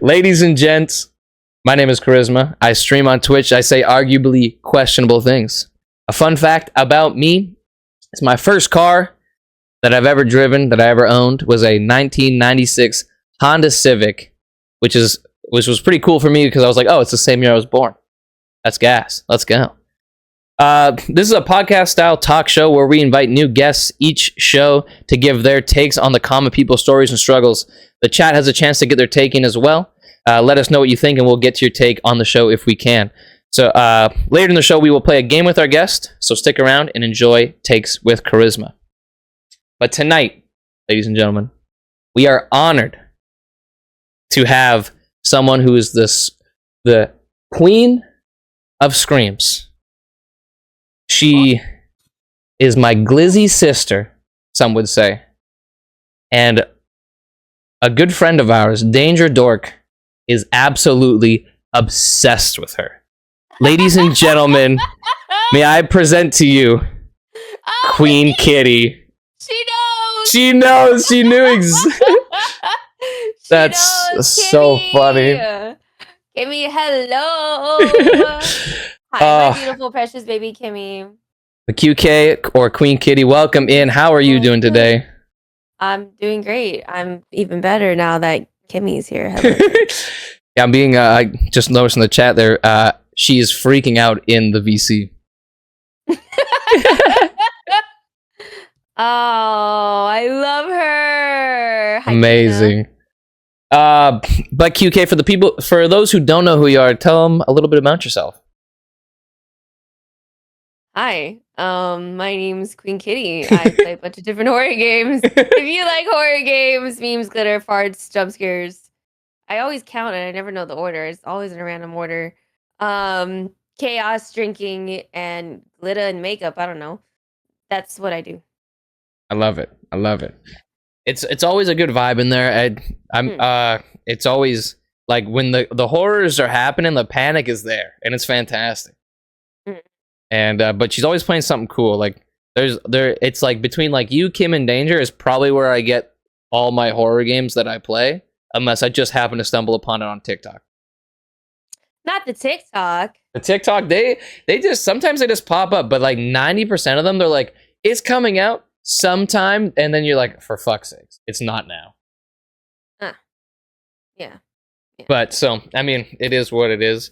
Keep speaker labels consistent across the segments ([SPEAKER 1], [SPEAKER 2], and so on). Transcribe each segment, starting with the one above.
[SPEAKER 1] Ladies and gents, my name is Koryzma. I stream on Twitch. I say arguably questionable things. A fun fact about me is my first car that I've ever driven, that I ever owned, was a 1996 Honda Civic, which was pretty cool for me because I was like, oh, it's the same year I was born. That's gas. Let's go. This is a podcast-style talk show where we invite new guests each show to give their takes on the common people stories and struggles. The chat has a chance to get their take in as well. Let us know what you think, and we'll get to your take on the show if we can. So later in the show, we will play a game with our guest, so stick around and enjoy Takes with Koryzma. But tonight, ladies and gentlemen, we are honored to have someone who is the queen of screams. She is my glizzy sister, some would say. And a good friend of ours, Danger Dork, is absolutely obsessed with her. Ladies and gentlemen, may I present to you QueenKittiee.
[SPEAKER 2] She knows.
[SPEAKER 1] She knew. That's so funny.
[SPEAKER 2] Kimmy, hello. Hi, my beautiful, precious baby Kimmy.
[SPEAKER 1] The QK or QueenKittiee, welcome in. How are you doing today?
[SPEAKER 2] I'm doing great. I'm even better now that Kimmy's here.
[SPEAKER 1] Yeah, I'm being. I just noticed in the chat there. She is freaking out in the VC.
[SPEAKER 2] Oh, I love her. Hi,
[SPEAKER 1] amazing. But QK, for those who don't know who you are, tell them a little bit about yourself.
[SPEAKER 2] Hi, my name's QueenKittiee. I play a bunch of different horror games. If you like horror games, memes, glitter, farts, jump scares, I always count and I never know the order. It's always in a random order. Chaos, drinking, and glitter and makeup. I don't know. That's what I do.
[SPEAKER 1] I love it. It's always a good vibe in there. It's always like when the horrors are happening, the panic is there, and it's fantastic. And but she's always playing something cool. Like it's like between like you, Kim, and Danger is probably where I get all my horror games that I play, unless I just happen to stumble upon it on TikTok.
[SPEAKER 2] Not the TikTok.
[SPEAKER 1] The TikTok, they just sometimes they just pop up, but like 90% of them, they're like, it's coming out sometime, and then you're like, for fuck's sakes, it's not now.
[SPEAKER 2] Yeah.
[SPEAKER 1] But so I mean, it is what it is.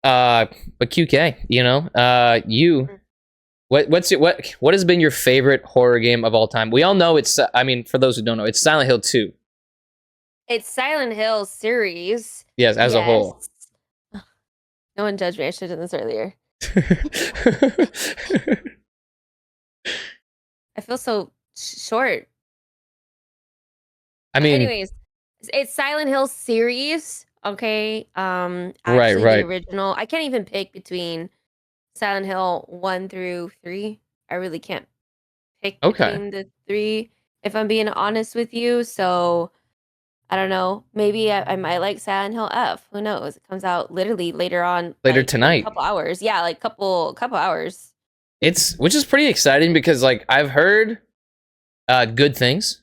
[SPEAKER 1] But QK, what has been your favorite horror game of all time? We all know it's. I mean, for those who don't know, it's Silent Hill 2.
[SPEAKER 2] It's Silent Hill series.
[SPEAKER 1] Yes, as a whole.
[SPEAKER 2] No one judged me. I should have done this earlier. I feel so short.
[SPEAKER 1] I mean,
[SPEAKER 2] anyways, it's Silent Hill series. Okay.
[SPEAKER 1] Right.
[SPEAKER 2] The original. I can't even pick between Silent Hill 1 through 3. I really can't pick between the 3, if I'm being honest with you. So I don't know. Maybe I might like Silent Hill F. Who knows? It comes out literally later
[SPEAKER 1] tonight.
[SPEAKER 2] In a couple hours. Yeah, like couple hours.
[SPEAKER 1] Which is pretty exciting because like I've heard good things.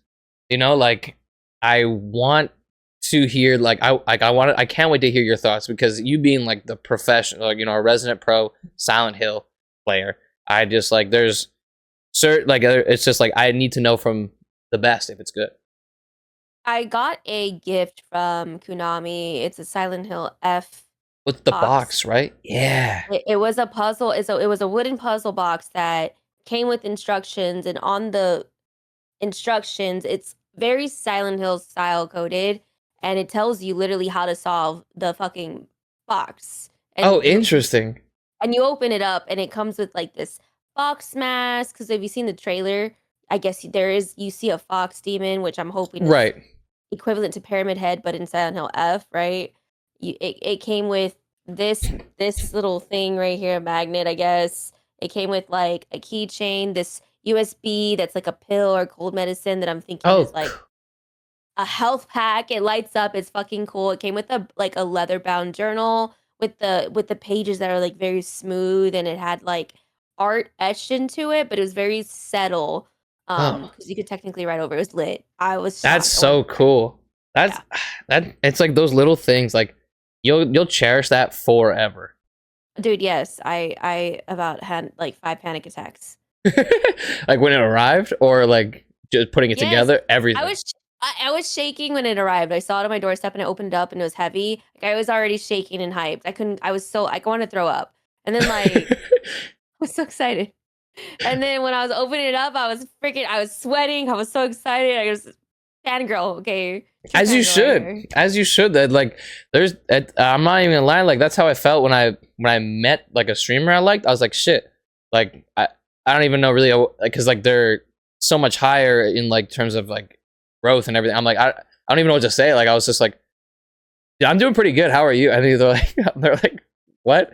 [SPEAKER 1] Like I want to hear I can't wait to hear your thoughts, because you being like the professional, like a resident pro Silent Hill player, I just like there's certain it's just like I need to know from the best if it's good.
[SPEAKER 2] I got a gift from Konami. It's a Silent Hill F
[SPEAKER 1] with the box, right? Yeah.
[SPEAKER 2] It was a puzzle. It was a wooden puzzle box that came with instructions, and on the instructions, it's very Silent Hill style coded, and it tells you literally how to solve the fucking box. And
[SPEAKER 1] interesting.
[SPEAKER 2] And you open it up, and it comes with like this fox mask. Because have you seen the trailer? I guess you see a fox demon, which I'm hoping is equivalent to Pyramid Head, but in Silent Hill F, right? It came with this little thing right here, a magnet, I guess. It came with like a keychain, this USB that's like a pill or cold medicine that I'm thinking is like a health pack. It lights up. It's fucking cool. It came with a leather bound journal with the pages that are like very smooth, and it had like art etched into it, but it was very subtle. Because you could technically write over. It was lit. I was shocked.
[SPEAKER 1] That's so cool. That's that. It's like those little things. Like you'll cherish that forever.
[SPEAKER 2] Dude, yes. I about had like 5 panic attacks.
[SPEAKER 1] Like when it arrived, or like just putting it
[SPEAKER 2] Yes.
[SPEAKER 1] together. Everything.
[SPEAKER 2] I was shaking when it arrived. I saw it on my doorstep and I opened it up and it was heavy. Like I was already shaking and hyped. I wanted to throw up. And then like I was so excited. And then when I was opening it up, I was sweating. I was so excited. I was fangirl, okay.
[SPEAKER 1] As you should. That like I'm not even lying. Like that's how I felt when I met like a streamer I liked. I was like, shit. Like I don't even know really, because like they're so much higher in like terms of like growth and everything. I'm like I don't even know what to say. Like I was just like, yeah, I'm doing pretty good. How are you? I think they're like what?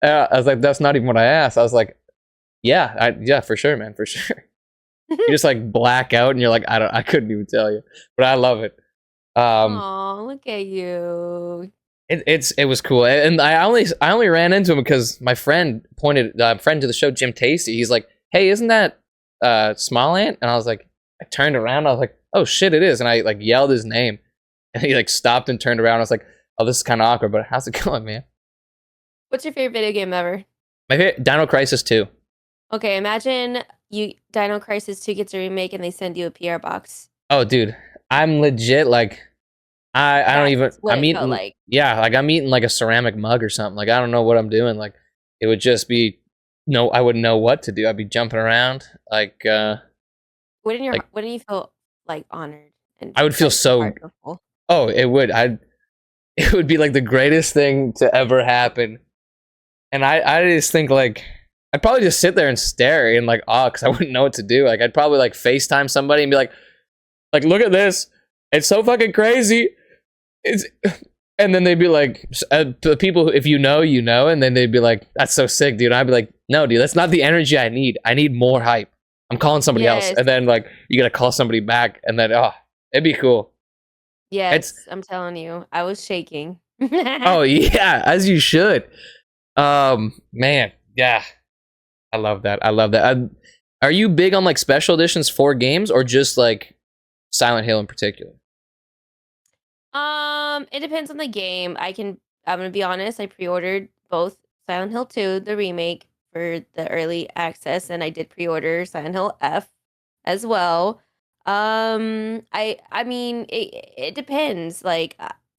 [SPEAKER 1] I was like, that's not even what I asked. I was like, yeah, for sure, man, for sure. You just like black out and you're like, I couldn't even tell you, but I love it.
[SPEAKER 2] Oh, look at you.
[SPEAKER 1] It was cool, and I only ran into him because my friend pointed friend to the show, Jim Tasty. He's like, hey, isn't that Small Ant? And I was like, I turned around, I was like, oh shit, it is, and I like yelled his name, and he like stopped and turned around. I was like, oh, this is kind of awkward, but how's it going, man?
[SPEAKER 2] What's your favorite video game ever?
[SPEAKER 1] My favorite, Dino Crisis 2.
[SPEAKER 2] Okay, imagine Dino Crisis 2 gets a remake and they send you a PR box.
[SPEAKER 1] Oh, dude, I'm legit like, I don't even. I'm eating like I'm eating like a ceramic mug or something. Like I don't know what I'm doing. Like it would just be I wouldn't know what to do. I'd be jumping around like.
[SPEAKER 2] Wouldn't you feel like honored? And
[SPEAKER 1] I would feel so. Oh, it would. It would be like the greatest thing to ever happen, and I just think like I'd probably just sit there and stare in like awe because I wouldn't know what to do. Like I'd probably like FaceTime somebody and be like look at this. It's so fucking crazy. And then they'd be like, the people who, if you know, and then they'd be like, that's so sick, dude. And I'd be like, no, dude, that's not the energy I need. I need more hype. I'm calling somebody else. And then like, you gotta call somebody back, and then, it'd be cool.
[SPEAKER 2] Yes, I'm telling you, I was shaking.
[SPEAKER 1] Oh yeah, as you should. Man, yeah. I love that. Are you big on like special editions for games, or just like Silent Hill in particular?
[SPEAKER 2] It depends on the game. I'm gonna be honest, I pre-ordered both Silent Hill 2, the remake, for the early access, and I did pre-order Silent Hill F as well. I mean, it depends. Like,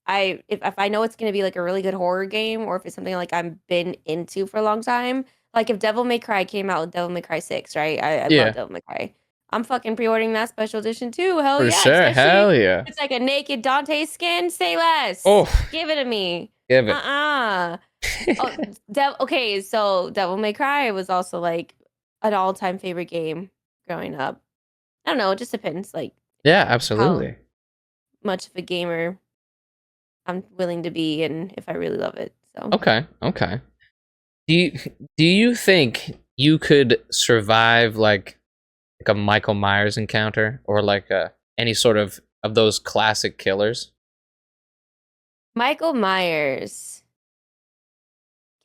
[SPEAKER 2] if I know it's gonna be like a really good horror game, or if it's something like I've been into for a long time. Like if Devil May Cry came out with Devil May Cry 6, right? I love Devil May Cry. I'm fucking pre-ordering that special edition too. Hell yeah.
[SPEAKER 1] For sure. Hell yeah.
[SPEAKER 2] It's like a naked Dante skin. Say less.
[SPEAKER 1] Oh.
[SPEAKER 2] Give it to me.
[SPEAKER 1] Give it.
[SPEAKER 2] Okay, so Devil May Cry was also like an all-time favorite game growing up. I don't know. It just depends. Like,
[SPEAKER 1] yeah, absolutely.
[SPEAKER 2] How much of a gamer I'm willing to be, and if I really love it. So.
[SPEAKER 1] Okay. Do you think you could survive like a Michael Myers encounter, or like any sort of those classic killers?
[SPEAKER 2] Michael Myers.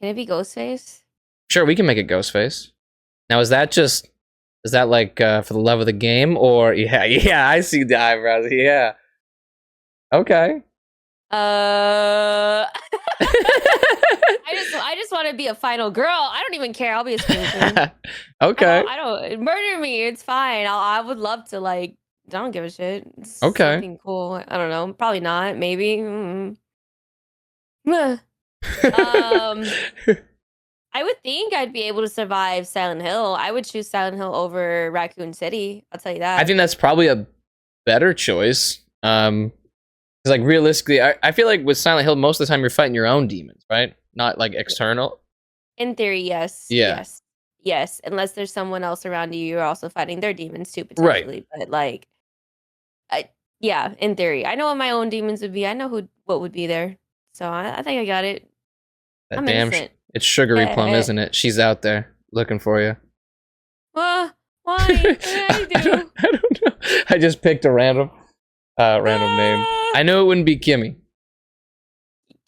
[SPEAKER 2] Can it be Ghostface?
[SPEAKER 1] Sure, we can make it Ghostface. Now, is that like for the love of the game, or yeah, I see the eyebrows. Yeah. Okay.
[SPEAKER 2] I just want to be a final girl. I don't even care. I'll be a scream queen.
[SPEAKER 1] Okay.
[SPEAKER 2] I don't murder me. It's fine. I would love to like. I don't give a shit. It's
[SPEAKER 1] okay.
[SPEAKER 2] Something cool. I don't know. Probably not. Maybe. I would think I'd be able to survive Silent Hill. I would choose Silent Hill over Raccoon City. I'll tell you that.
[SPEAKER 1] I think that's probably a better choice. Because like realistically, I feel like with Silent Hill, most of the time you're fighting your own demons, right? Not like external.
[SPEAKER 2] In theory, yes.
[SPEAKER 1] Yeah.
[SPEAKER 2] Yes. Unless there's someone else around you, you're also fighting their demons too, potentially. Right. But like, yeah, in theory, I know what my own demons would be. I know what would be there. So I think I got it.
[SPEAKER 1] I'm innocent. It's Sugary Plum, isn't it? She's out there looking for you.
[SPEAKER 2] Why? I
[SPEAKER 1] don't know. I just picked a random name. I know it wouldn't be Kimmy.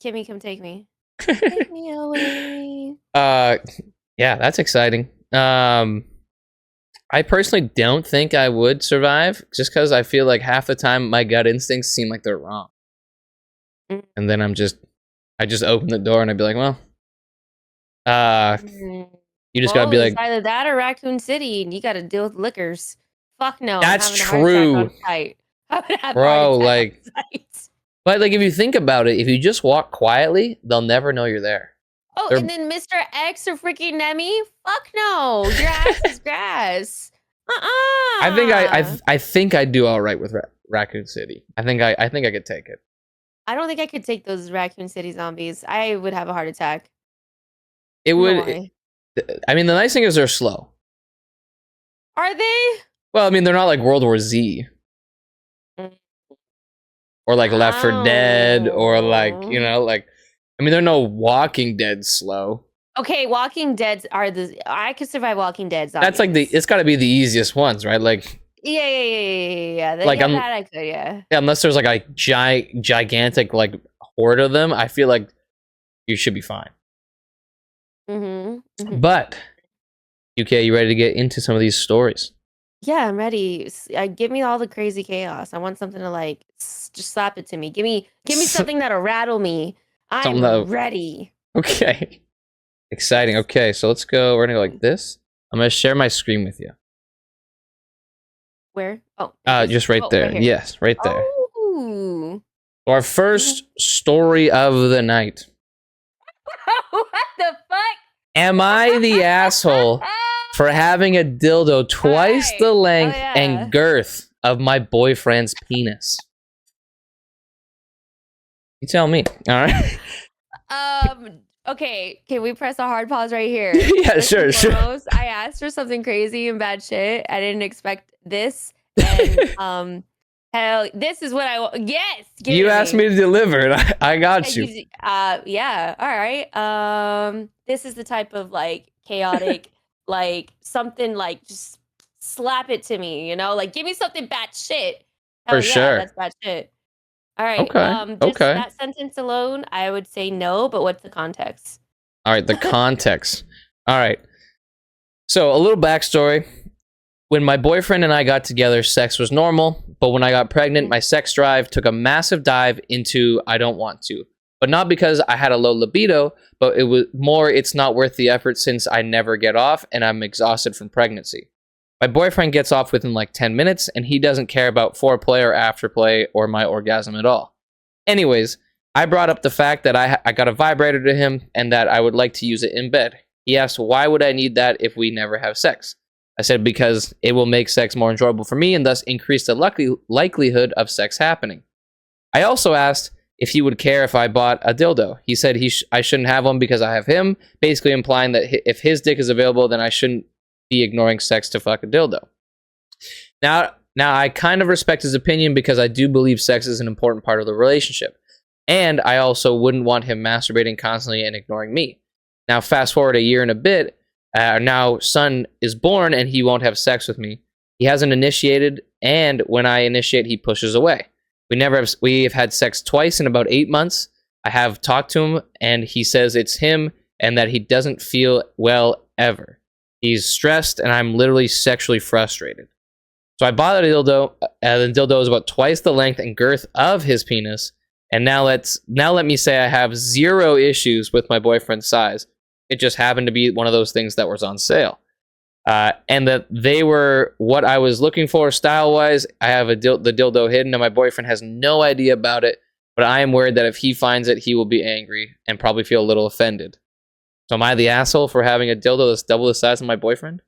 [SPEAKER 2] Kimmy, come take me. Take me away.
[SPEAKER 1] Yeah, that's exciting. I personally don't think I would survive, just because I feel like half the time my gut instincts seem like they're wrong. And then I just open the door and I'd be like, well, you just gotta be like,
[SPEAKER 2] it's either that or Raccoon City, and you gotta deal with liquors. Fuck no.
[SPEAKER 1] that's
[SPEAKER 2] I'm having a heart
[SPEAKER 1] true,
[SPEAKER 2] attack on site. I'm gonna have a
[SPEAKER 1] bro.
[SPEAKER 2] heart attack
[SPEAKER 1] Like,
[SPEAKER 2] on site.
[SPEAKER 1] but like if you think about it, if you just walk quietly, they'll never know you're there.
[SPEAKER 2] Oh, and then Mr. X or freaking Nemi? Fuck no. Your ass is grass.
[SPEAKER 1] I think I do all right with Raccoon City. I think I could take it.
[SPEAKER 2] I don't think I could take those Raccoon City zombies. I would have a heart attack.
[SPEAKER 1] It would. I mean, the nice thing is they're slow.
[SPEAKER 2] Are they?
[SPEAKER 1] Well, I mean, they're not like World War Z. Or like Left 4 Dead, or like, you know, like, I mean, they're no Walking Dead slow.
[SPEAKER 2] Okay, Walking Dead I could survive Walking Dead zombies.
[SPEAKER 1] That's like it's got to be the easiest ones, right? Like,
[SPEAKER 2] yeah.
[SPEAKER 1] Like,
[SPEAKER 2] that I could, yeah.
[SPEAKER 1] Yeah, unless there's like a gigantic like horde of them, I feel like you should be fine. But, UK, you ready to get into some of these stories?
[SPEAKER 2] Yeah, I'm ready. Give me all the crazy chaos. I want something to like just slap it to me. Give me something that'll rattle me. I'm ready.
[SPEAKER 1] Okay. Exciting. Okay, so let's go. We're gonna go like this. I'm gonna share my screen with you.
[SPEAKER 2] Where? Oh.
[SPEAKER 1] Just right there.
[SPEAKER 2] Right
[SPEAKER 1] yes, right there.
[SPEAKER 2] Oh.
[SPEAKER 1] Our first story of the night.
[SPEAKER 2] What the fuck?
[SPEAKER 1] Am I the asshole for having a dildo twice the length and girth of my boyfriend's penis? You tell me. All right.
[SPEAKER 2] Okay. Can we press a hard pause right here?
[SPEAKER 1] Yeah, sure.
[SPEAKER 2] I asked for something crazy and bad shit. I didn't expect this. And hell, this is what I want. Yes.
[SPEAKER 1] You asked me to deliver it. I got you.
[SPEAKER 2] Yeah. All right. This is the type of like chaotic, like something like just slap it to me, you know? Like give me something bad shit.
[SPEAKER 1] For sure.
[SPEAKER 2] That's bad shit. All right.
[SPEAKER 1] Okay.
[SPEAKER 2] Just that sentence alone, I would say no, but what's the context?
[SPEAKER 1] All right, the context. All right. So, a little backstory. When my boyfriend and I got together, sex was normal, but when I got pregnant, my sex drive took a massive dive into I don't want to. But not because I had a low libido, but it was more it's not worth the effort since I never get off and I'm exhausted from pregnancy. My boyfriend gets off within like 10 minutes, and he doesn't care about foreplay or afterplay or my orgasm at all. Anyways, I brought up the fact that I got a vibrator to him and that I would like to use it in bed. He asked, why would I need that if we never have sex? I said, because it will make sex more enjoyable for me and thus increase the likelihood of sex happening. I also asked if he would care if I bought a dildo. He said I shouldn't have one because I have him, basically implying that if his dick is available, then I shouldn't be ignoring sex to fuck a dildo. Now I kind of respect his opinion because I do believe sex is an important part of the relationship. And I also wouldn't want him masturbating constantly and ignoring me. Now fast forward a year and a bit, now son is born and he won't have sex with me. He hasn't initiated, and when I initiate, he pushes away. We have had sex twice in about 8 months. I have talked to him and he says it's him and that he doesn't feel well ever. He's stressed, and I'm literally sexually frustrated. So I bought a dildo. The dildo is about twice the length and girth of his penis. And now let me say I have zero issues with my boyfriend's size. It just happened to be one of those things that was on sale. And that they were what I was looking for style-wise. I have the dildo hidden, and my boyfriend has no idea about it. But I am worried that if he finds it, he will be angry and probably feel a little offended. So am I the asshole for having a dildo that's double the size of my boyfriend?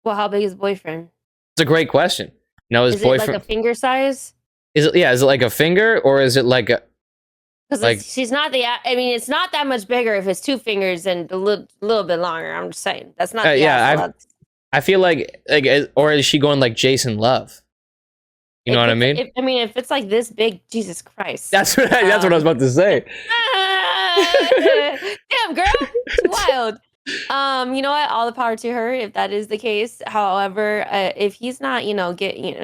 [SPEAKER 2] Well, how big is boyfriend?
[SPEAKER 1] It's a great question. No, his boyfriend.
[SPEAKER 2] It like a finger size?
[SPEAKER 1] Is it like a finger, or is it like a?
[SPEAKER 2] Because she's not the. I mean, it's not that much bigger if it's 2 fingers and a little bit longer. I'm just saying that's not.
[SPEAKER 1] I feel like, or is she going like Jason Love? You know what I mean?
[SPEAKER 2] If it's like this big, Jesus Christ.
[SPEAKER 1] That's what I was about to say.
[SPEAKER 2] Damn, girl, it's wild. You know what? All the power to her if that is the case. However, if he's not, getting,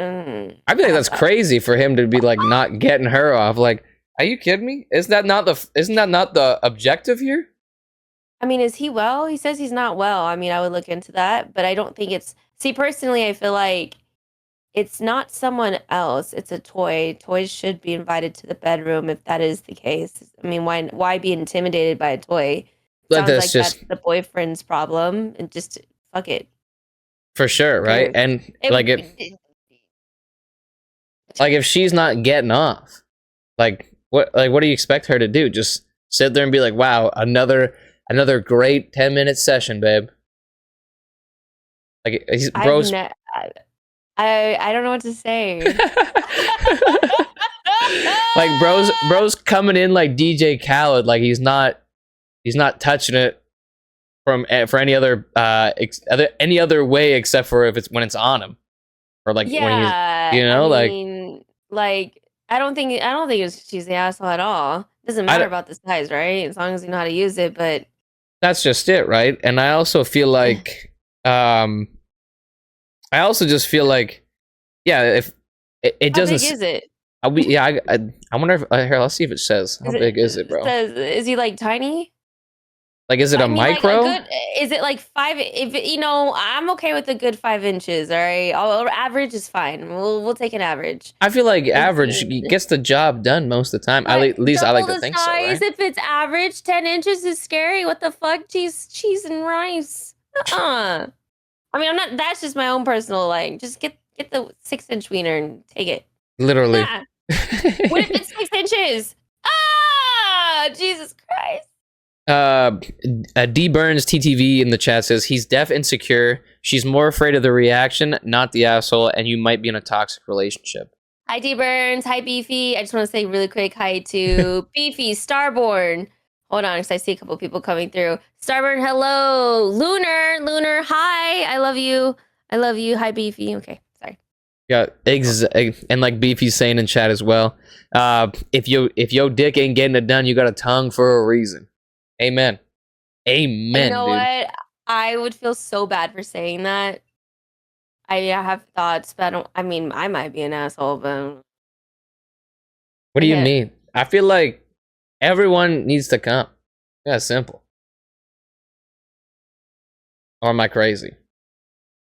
[SPEAKER 1] I feel like that's crazy for him to be like not getting her off. Like, are you kidding me? Isn't that not the objective here?
[SPEAKER 2] I mean, is he well? He says he's not well. I mean, I would look into that, but I don't think it's. See, personally, I feel like It's not someone else. It's a toy. Toys should be invited to the bedroom if that is the case. I mean, why be intimidated by a toy?
[SPEAKER 1] But
[SPEAKER 2] Sounds
[SPEAKER 1] that's
[SPEAKER 2] like
[SPEAKER 1] just
[SPEAKER 2] that's the boyfriend's problem, and just fuck it.
[SPEAKER 1] for sure,
[SPEAKER 2] Who
[SPEAKER 1] right?
[SPEAKER 2] cares?
[SPEAKER 1] And
[SPEAKER 2] It,
[SPEAKER 1] like if she's not getting off, what do you expect her to do? Just sit there and be like, "Wow, another great 10-minute session, babe." Like bros.
[SPEAKER 2] I don't know what to say.
[SPEAKER 1] Like bros coming in like DJ Khaled, like he's not touching it for any other any other way except for if it's when it's on him, or like when he's, you know,
[SPEAKER 2] I mean, like I don't think she's the asshole at all. Doesn't matter about the size, right? As long as you know how to use it. But
[SPEAKER 1] that's just it, right? And I also feel like I also just feel like, yeah, if it doesn't.
[SPEAKER 2] How big is it?
[SPEAKER 1] I wonder if here. Let's see if it says how big is it, bro.
[SPEAKER 2] Is he like tiny?
[SPEAKER 1] Like, is it a micro?
[SPEAKER 2] Is it like 5? If I'm okay with a good 5 inches. All right, average is fine. We'll take an average.
[SPEAKER 1] I feel like average gets the job done most of the time. At least I like to think so. Right?
[SPEAKER 2] If it's average, 10 inches is scary. What the fuck? Cheese and rice. I mean, I'm not. That's just my own personal like. Just get the 6-inch wiener and take it.
[SPEAKER 1] Literally.
[SPEAKER 2] What if it's 6 inches? Ah, Jesus Christ.
[SPEAKER 1] D Burns TTV in the chat says he's deaf and insecure. She's more afraid of the reaction, not the asshole, and you might be in a toxic relationship.
[SPEAKER 2] Hi D Burns. Hi Beefy. I just want to say really quick hi to Beefy Starborn. Hold on, because I see a couple people coming through. Starborn, hello. Lunar, hi. I love you. Hi, Beefy. Okay, sorry.
[SPEAKER 1] Yeah, and like Beefy's saying in chat as well. If your dick ain't getting it done, you got a tongue for a reason. Amen. Amen.
[SPEAKER 2] You know what? I would feel so bad for saying that. I have thoughts, but I mean, I might be an asshole, but.
[SPEAKER 1] What do you mean? I feel like everyone needs to come. Yeah, simple. Or am I crazy?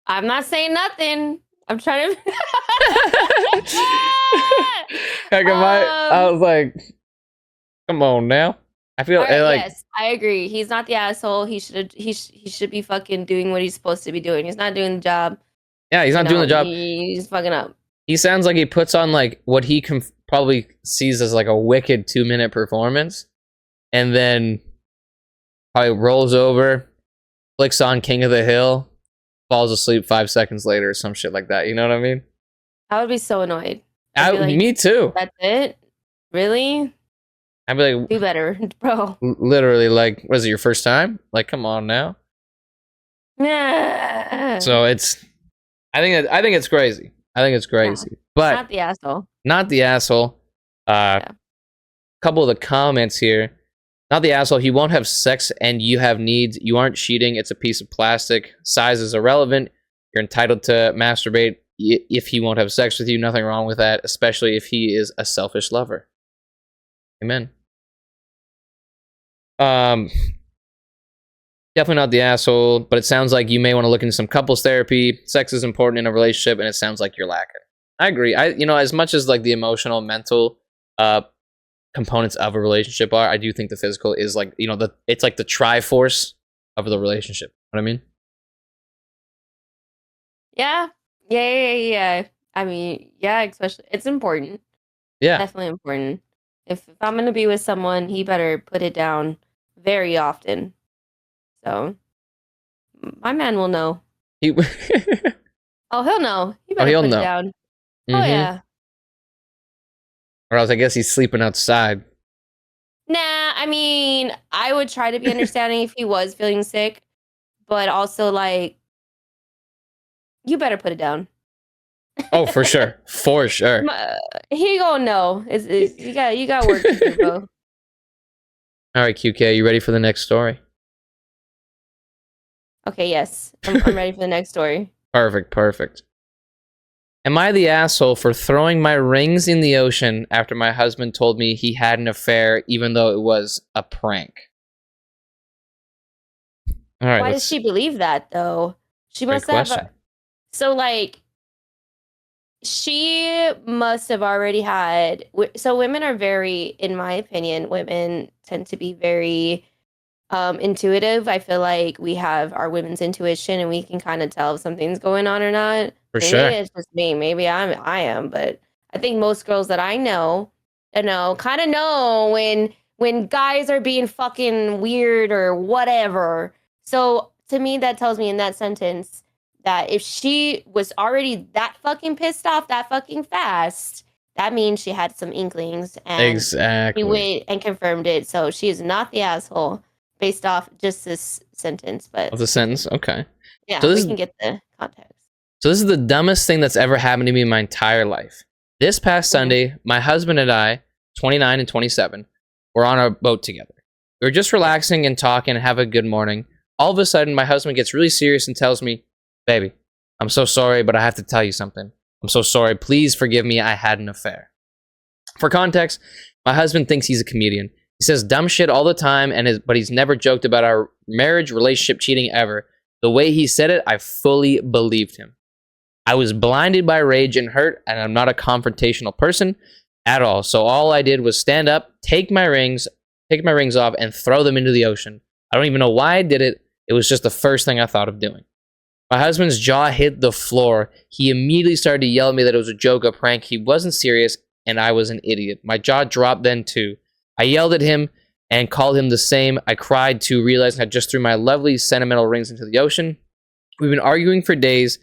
[SPEAKER 2] I'm not saying nothing. I'm trying to.
[SPEAKER 1] I was like, come on now. I feel like
[SPEAKER 2] yes, I agree. He's not the asshole. He should be fucking doing what he's supposed to be doing. He's not doing the job.
[SPEAKER 1] Yeah, he's not doing the job.
[SPEAKER 2] He's fucking up.
[SPEAKER 1] He sounds like he puts on like what he probably sees as like a wicked 2-minute performance, and then probably rolls over, flicks on King of the Hill, falls asleep 5 seconds later or some shit like that. You know what I mean?
[SPEAKER 2] I would be so annoyed.
[SPEAKER 1] Me too.
[SPEAKER 2] That's it? Really?
[SPEAKER 1] I'd be like,
[SPEAKER 2] do better, bro.
[SPEAKER 1] Literally, like, was it your first time? Like, come on now.
[SPEAKER 2] Yeah.
[SPEAKER 1] So I think it's crazy. I think it's crazy. Yeah. But
[SPEAKER 2] not the asshole.
[SPEAKER 1] Not the asshole. Couple of the comments here. Not the asshole. He won't have sex and you have needs. You aren't cheating. It's a piece of plastic. Size is irrelevant. You're entitled to masturbate if he won't have sex with you. Nothing wrong with that, especially if he is a selfish lover. Amen. Definitely not the asshole, but it sounds like you may want to look into some couples therapy. Sex is important in a relationship, and it sounds like you're lacking. I agree. As much as like the emotional, mental components of a relationship are, I do think the physical is like, it's like the triforce of the relationship. You know what I mean?
[SPEAKER 2] Yeah. I mean, yeah, especially it's important.
[SPEAKER 1] Yeah,
[SPEAKER 2] definitely important. If I'm gonna be with someone, he better put it down very often. So my man will know. He'll know. He better put it down. Mm-hmm. Oh yeah.
[SPEAKER 1] Or else I guess he's sleeping outside.
[SPEAKER 2] Nah, I mean, I would try to be understanding if he was feeling sick, but also like, you better put it down.
[SPEAKER 1] Oh, for sure. For sure.
[SPEAKER 2] He gonna know. You got work to do, bro.
[SPEAKER 1] All right, QK, you ready for the next story?
[SPEAKER 2] Okay, yes. I'm ready for the next story.
[SPEAKER 1] Perfect. Am I the asshole for throwing my rings in the ocean after my husband told me he had an affair, even though it was a prank? All right.
[SPEAKER 2] Why does she believe that, though? She must have. So, like, She must have already had. So women are very, in my opinion, women tend to be very intuitive. I feel like we have our women's intuition, and we can kind of tell if something's going on or not.
[SPEAKER 1] For
[SPEAKER 2] I mean, maybe
[SPEAKER 1] sure.
[SPEAKER 2] it's just me. Maybe I am, but I think most girls that I know, kind of know when guys are being fucking weird or whatever. So to me, that tells me in that sentence that if she was already that fucking pissed off that fucking fast, that means she had some inklings, and he
[SPEAKER 1] Exactly.
[SPEAKER 2] went and confirmed it. So she is not the asshole based off just this sentence, but
[SPEAKER 1] Of the sentence. Okay.
[SPEAKER 2] yeah,
[SPEAKER 1] So this
[SPEAKER 2] we
[SPEAKER 1] is
[SPEAKER 2] can get the context.
[SPEAKER 1] so this is the dumbest thing that's ever happened to me in my entire life. This past Sunday, my husband and I, 29 and 27, were on a boat together. We were just relaxing and talking and have a good morning. All of a sudden, my husband gets really serious and tells me, "Baby, I'm so sorry, but I have to tell you something. I'm so sorry. Please forgive me. I had an affair." For context, my husband thinks he's a comedian. He says dumb shit all the time, but he's never joked about our marriage, relationship, cheating ever. The way he said it, I fully believed him. I was blinded by rage and hurt, and I'm not a confrontational person at all. So all I did was stand up, take my rings off, and throw them into the ocean. I don't even know why I did it. It was just the first thing I thought of doing. My husband's jaw hit the floor. He immediately started to yell at me that it was a joke, a prank. He wasn't serious, and I was an idiot. My jaw dropped then too. I yelled at him and called him the same. I cried too, realizing I just threw my lovely sentimental rings into the ocean. We've been arguing for days.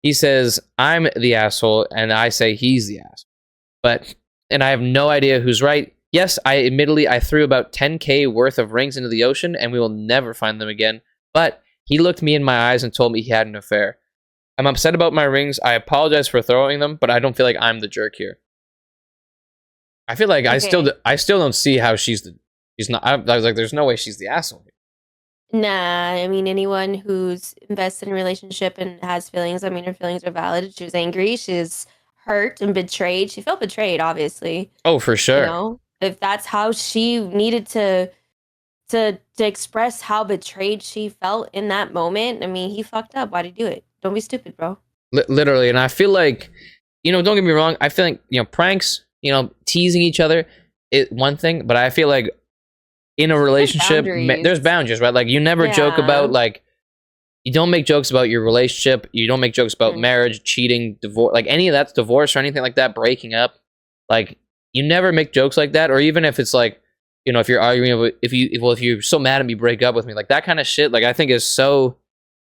[SPEAKER 1] He says I'm the asshole, and I say he's the asshole. And I have no idea who's right. Yes, I threw about 10K worth of rings into the ocean, and we will never find them again. But he looked me in my eyes and told me he had an affair. I'm upset about my rings. I apologize for throwing them, but I don't feel like I'm the jerk here. I feel like
[SPEAKER 2] Okay.
[SPEAKER 1] I still don't see how she's not. I was like, there's no way she's the asshole here.
[SPEAKER 2] Nah, I mean, anyone who's invested in a relationship and has feelings, I mean, her feelings are valid. She was angry. She's hurt and betrayed. She felt betrayed, obviously.
[SPEAKER 1] Oh, for sure.
[SPEAKER 2] If that's how she needed to express how betrayed she felt in that moment, I mean, he fucked up. Why'd he do it? Don't be stupid, bro.
[SPEAKER 1] Literally, and I feel like, don't get me wrong. I feel like pranks, teasing each other, is one thing, but I feel like in a relationship, there's boundaries, right? Like you never joke about you don't make jokes about your relationship. You don't make jokes about marriage, cheating, divorce, like any of that's divorce or anything like that, breaking up. Like you never make jokes like that, or even if it's like, if you're arguing, if you're so mad at me, break up with me, like that kind of shit. Like I think is so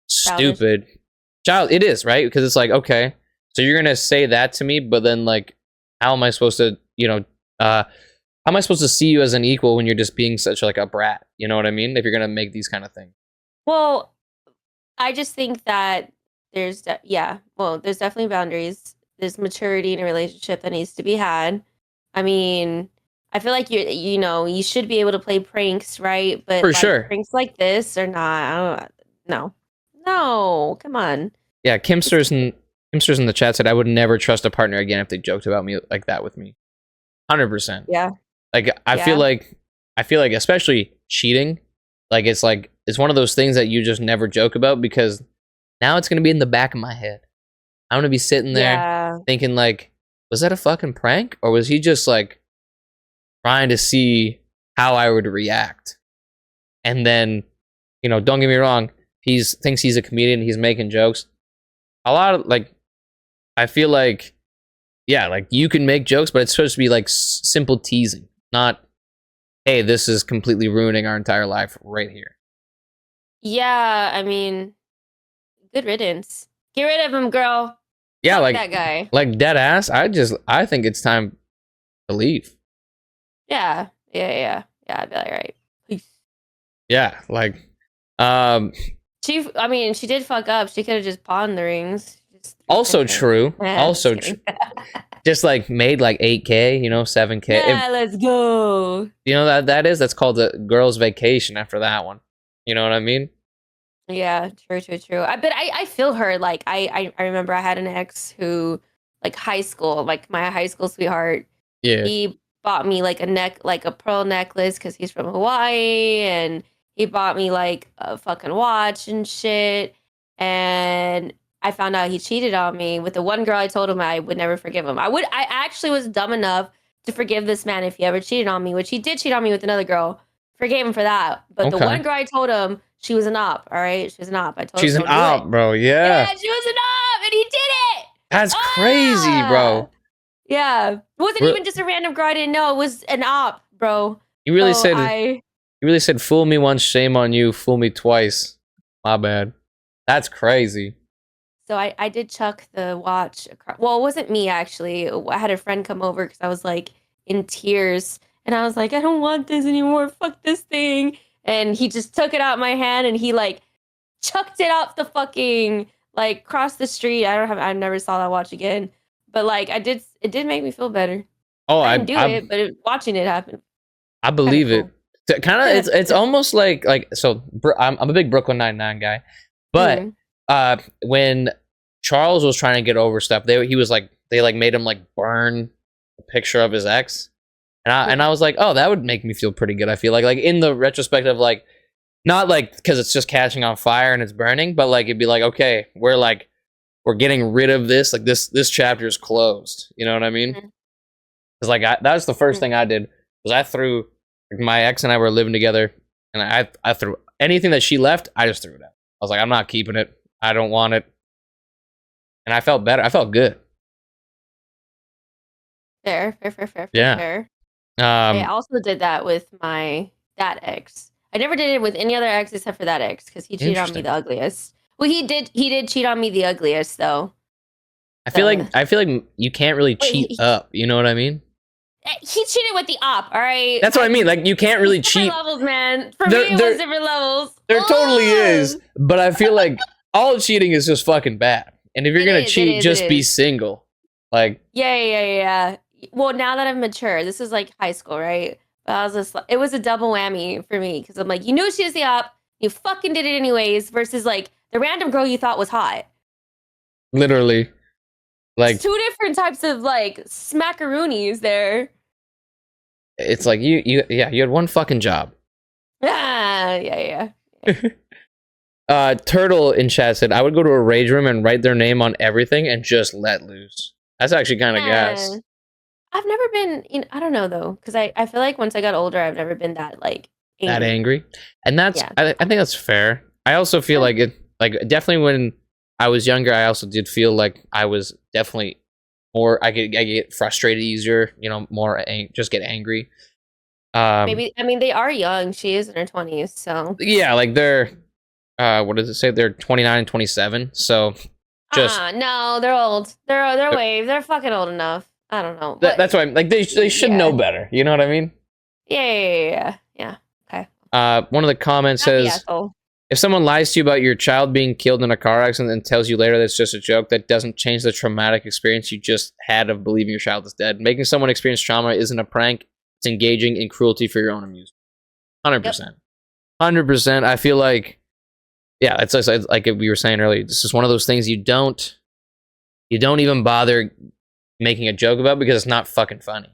[SPEAKER 1] stupid. It is, right? Because it's like, okay, so you're gonna say that to me, but then like, how am I supposed to, how am I supposed to see you as an equal when you're just being such like a brat? You know what I mean? If you're gonna make these kind of things.
[SPEAKER 2] Well, I just think that there's definitely boundaries. There's maturity in a relationship that needs to be had. I mean, I feel like you should be able to play pranks, right? But
[SPEAKER 1] For
[SPEAKER 2] like
[SPEAKER 1] sure.
[SPEAKER 2] pranks like this are not. No, come on.
[SPEAKER 1] Yeah, Kimsters in the chat said I would never trust a partner again if they joked about me like that with me. 100%.
[SPEAKER 2] Yeah.
[SPEAKER 1] Like I feel like especially cheating, it's one of those things that you just never joke about because now it's gonna be in the back of my head. I'm gonna be sitting there thinking like, was that a fucking prank or was he just like trying to see how I would react? And then, don't get me wrong, thinks he's a comedian, he's making jokes. A lot of I feel like, yeah, like you can make jokes, but it's supposed to be like simple teasing, not, hey, this is completely ruining our entire life right here.
[SPEAKER 2] Yeah, I mean, good riddance. Get rid of him, girl.
[SPEAKER 1] Yeah,
[SPEAKER 2] Fuck that guy.
[SPEAKER 1] Like dead ass. I think it's time to leave.
[SPEAKER 2] Yeah. I'd be like, all right, peace.
[SPEAKER 1] Yeah,
[SPEAKER 2] she did fuck up. She could have just pawned the rings.
[SPEAKER 1] Also true. Also true. Just like made like 8K, 7K.
[SPEAKER 2] Yeah, let's go.
[SPEAKER 1] That's called a girl's vacation after that one. You know what I mean?
[SPEAKER 2] Yeah, true. But I feel her. Like I remember I had an ex who, like high school, like my high school sweetheart.
[SPEAKER 1] Yeah.
[SPEAKER 2] He bought me like a pearl necklace because he's from Hawaii, and he bought me like a fucking watch and shit. And I found out he cheated on me with the one girl I told him I would never forgive him. I actually was dumb enough to forgive this man if he ever cheated on me, which he did cheat on me with another girl. Forgave him for that. But the one girl I told him, she was an op, all right? She was an op. I told
[SPEAKER 1] She's
[SPEAKER 2] him
[SPEAKER 1] an op, bro. Yeah.
[SPEAKER 2] Yeah, she was an op, and he did it.
[SPEAKER 1] That's crazy, bro.
[SPEAKER 2] Yeah. It wasn't even just a random girl I didn't know. It was an op, bro.
[SPEAKER 1] You really said, fool me once, shame on you. Fool me twice. My bad. That's crazy.
[SPEAKER 2] So I did chuck the watch. Well, it wasn't me, actually. I had a friend come over because I was, like, in tears. And I was like, I don't want this anymore. Fuck this thing. And he just took it out of my hand and he, like, chucked it off the fucking, like, across the street. I never saw that watch again. But, like, it did make me feel better.
[SPEAKER 1] Oh,
[SPEAKER 2] I didn't do it, but watching it happen.
[SPEAKER 1] I believe it. Kind of, it's almost like so. I'm a big Brooklyn Nine-Nine guy, but when Charles was trying to get over stuff, they made him, like, burn a picture of his ex, and I was like, oh, that would make me feel pretty good. I feel like in the retrospect of, like, not like because it's just catching on fire and it's burning, but like it'd be like, okay, we're getting rid of this. Like this chapter is closed. You know what I mean? Because like that was the first thing I did. Was I threw, my ex and I were living together, and I threw anything that she left. I just threw it out. I was like, I'm not keeping it. I don't want it. And I felt better. I felt good.
[SPEAKER 2] Fair.
[SPEAKER 1] Yeah.
[SPEAKER 2] Fair. I also did that with that ex. I never did it with any other ex except for that ex because he cheated on me the ugliest. Well, he did cheat on me the ugliest though.
[SPEAKER 1] I feel like you can't really cheat up. You know what I mean?
[SPEAKER 2] He cheated with the op, all right?
[SPEAKER 1] That's what I mean. Like, you can't really cheat.
[SPEAKER 2] Levels, man. For me, it was different levels.
[SPEAKER 1] There totally is. But I feel like all cheating is just fucking bad. And if you're going to cheat, just be single. Like.
[SPEAKER 2] Yeah. Well, now that I've matured, this is like high school, right? But I was just like, it was a double whammy for me. Because I'm like, you knew she was the op. You fucking did it anyways. Versus like the random girl you thought was hot.
[SPEAKER 1] Literally. Like,
[SPEAKER 2] it's two different types of like smackaroonies there.
[SPEAKER 1] It's like you had one fucking job.
[SPEAKER 2] Yeah.
[SPEAKER 1] Turtle in chat said, I would go to a rage room and write their name on everything and just let loose. That's actually kind of gas.
[SPEAKER 2] I've never been, I don't know though, because I feel like once I got older, I've never been that like angry.
[SPEAKER 1] That angry, and that's I think that's fair. I also feel like it, like definitely when I was younger, I also did feel like I was definitely more. I get frustrated easier, more just get angry.
[SPEAKER 2] Maybe they are young. She is in her 20s, so
[SPEAKER 1] yeah, like they're what does it say? They're 29 and 27. So just
[SPEAKER 2] no, they're old. They're fucking old enough. I don't know.
[SPEAKER 1] That's why like they should know better. You know what I mean?
[SPEAKER 2] Yeah. Okay.
[SPEAKER 1] One of the comments says, if someone lies to you about your child being killed in a car accident and tells you later that's just a joke, that doesn't change the traumatic experience you just had of believing your child is dead. Making someone experience trauma isn't a prank. It's engaging in cruelty for your own amusement. 100%. 100%. I feel like, yeah, it's like we were saying earlier. This is one of those things you don't even bother making a joke about because it's not fucking funny.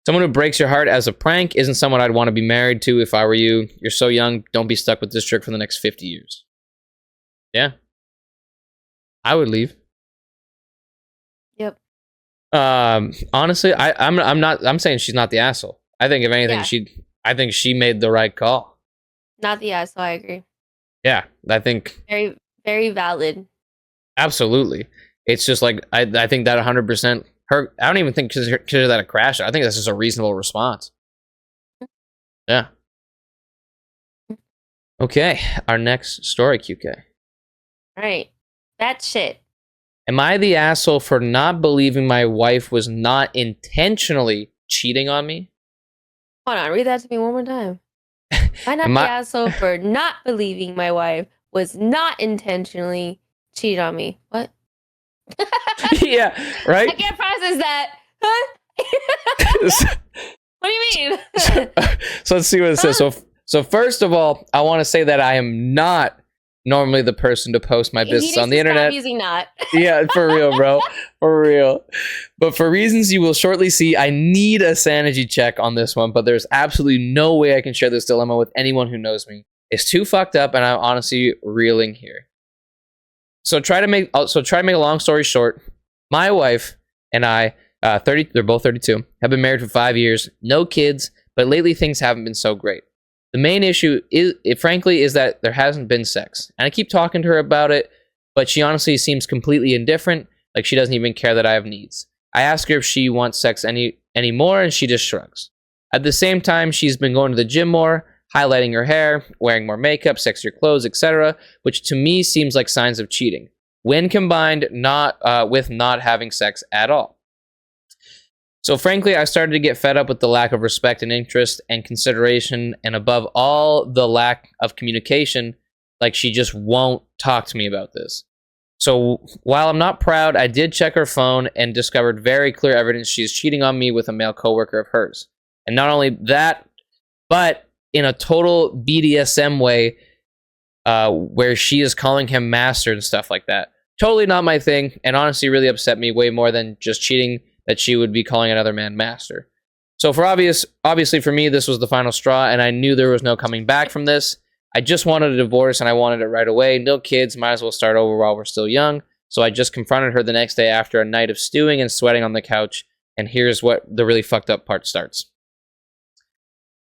[SPEAKER 1] Someone who breaks your heart as a prank isn't someone I'd want to be married to if I were you. You're so young. Don't be stuck with this trick for the next 50 years. Yeah. I would leave.
[SPEAKER 2] Yep.
[SPEAKER 1] Honestly, I'm saying she's not the asshole. I think if anything, I think she made the right call.
[SPEAKER 2] Not the asshole, I agree.
[SPEAKER 1] Yeah, I think
[SPEAKER 2] very, very valid.
[SPEAKER 1] Absolutely. It's just like I think that 100%. I don't even think consider that a crash. I think that's just a reasonable response. Yeah. Okay, our next story, QK.
[SPEAKER 2] All right. That shit.
[SPEAKER 1] Am I the asshole for not believing my wife was not intentionally cheating on me?
[SPEAKER 2] Hold on, read that to me one more time. Am I not the asshole for not believing my wife was not intentionally cheating on me? What?
[SPEAKER 1] Yeah, right?
[SPEAKER 2] I can't process that. Huh? What do you mean?
[SPEAKER 1] So let's see what it says. So first of all, I want to say that I am not normally the person to post my business on the internet.
[SPEAKER 2] Using not.
[SPEAKER 1] Yeah, for real, bro. For real. But for reasons you will shortly see, I need a sanity check on this one, but there's absolutely no way I can share this dilemma with anyone who knows me. is too fucked up, and I'm honestly reeling here. So try to make a long story short. My wife and I, they're both 32, have been married for 5 years, no kids, but lately things haven't been so great. The main issue frankly, is that there hasn't been sex, and I keep talking to her about it, but she honestly seems completely indifferent, like she doesn't even care that I have needs. I ask her if she wants sex anymore, and she just shrugs. At the same time, she's been going to the gym more, highlighting her hair, wearing more makeup, sexier clothes, etc., which to me seems like signs of cheating, when combined with not having sex at all. So frankly, I started to get fed up with the lack of respect and interest and consideration, and above all, the lack of communication. Like, she just won't talk to me about this. So while I'm not proud, I did check her phone and discovered very clear evidence she's cheating on me with a male coworker of hers. And not only that, but in a total BDSM way, where she is calling him master and stuff like that. Totally not my thing, and honestly really upset me way more than just cheating, that she would be calling another man master. So obviously for me, this was the final straw, and I knew there was no coming back from this. I just wanted a divorce, and I wanted it right away. No kids, might as well start over while we're still young. So I just confronted her the next day after a night of stewing and sweating on the couch, and here's what the really fucked up part starts.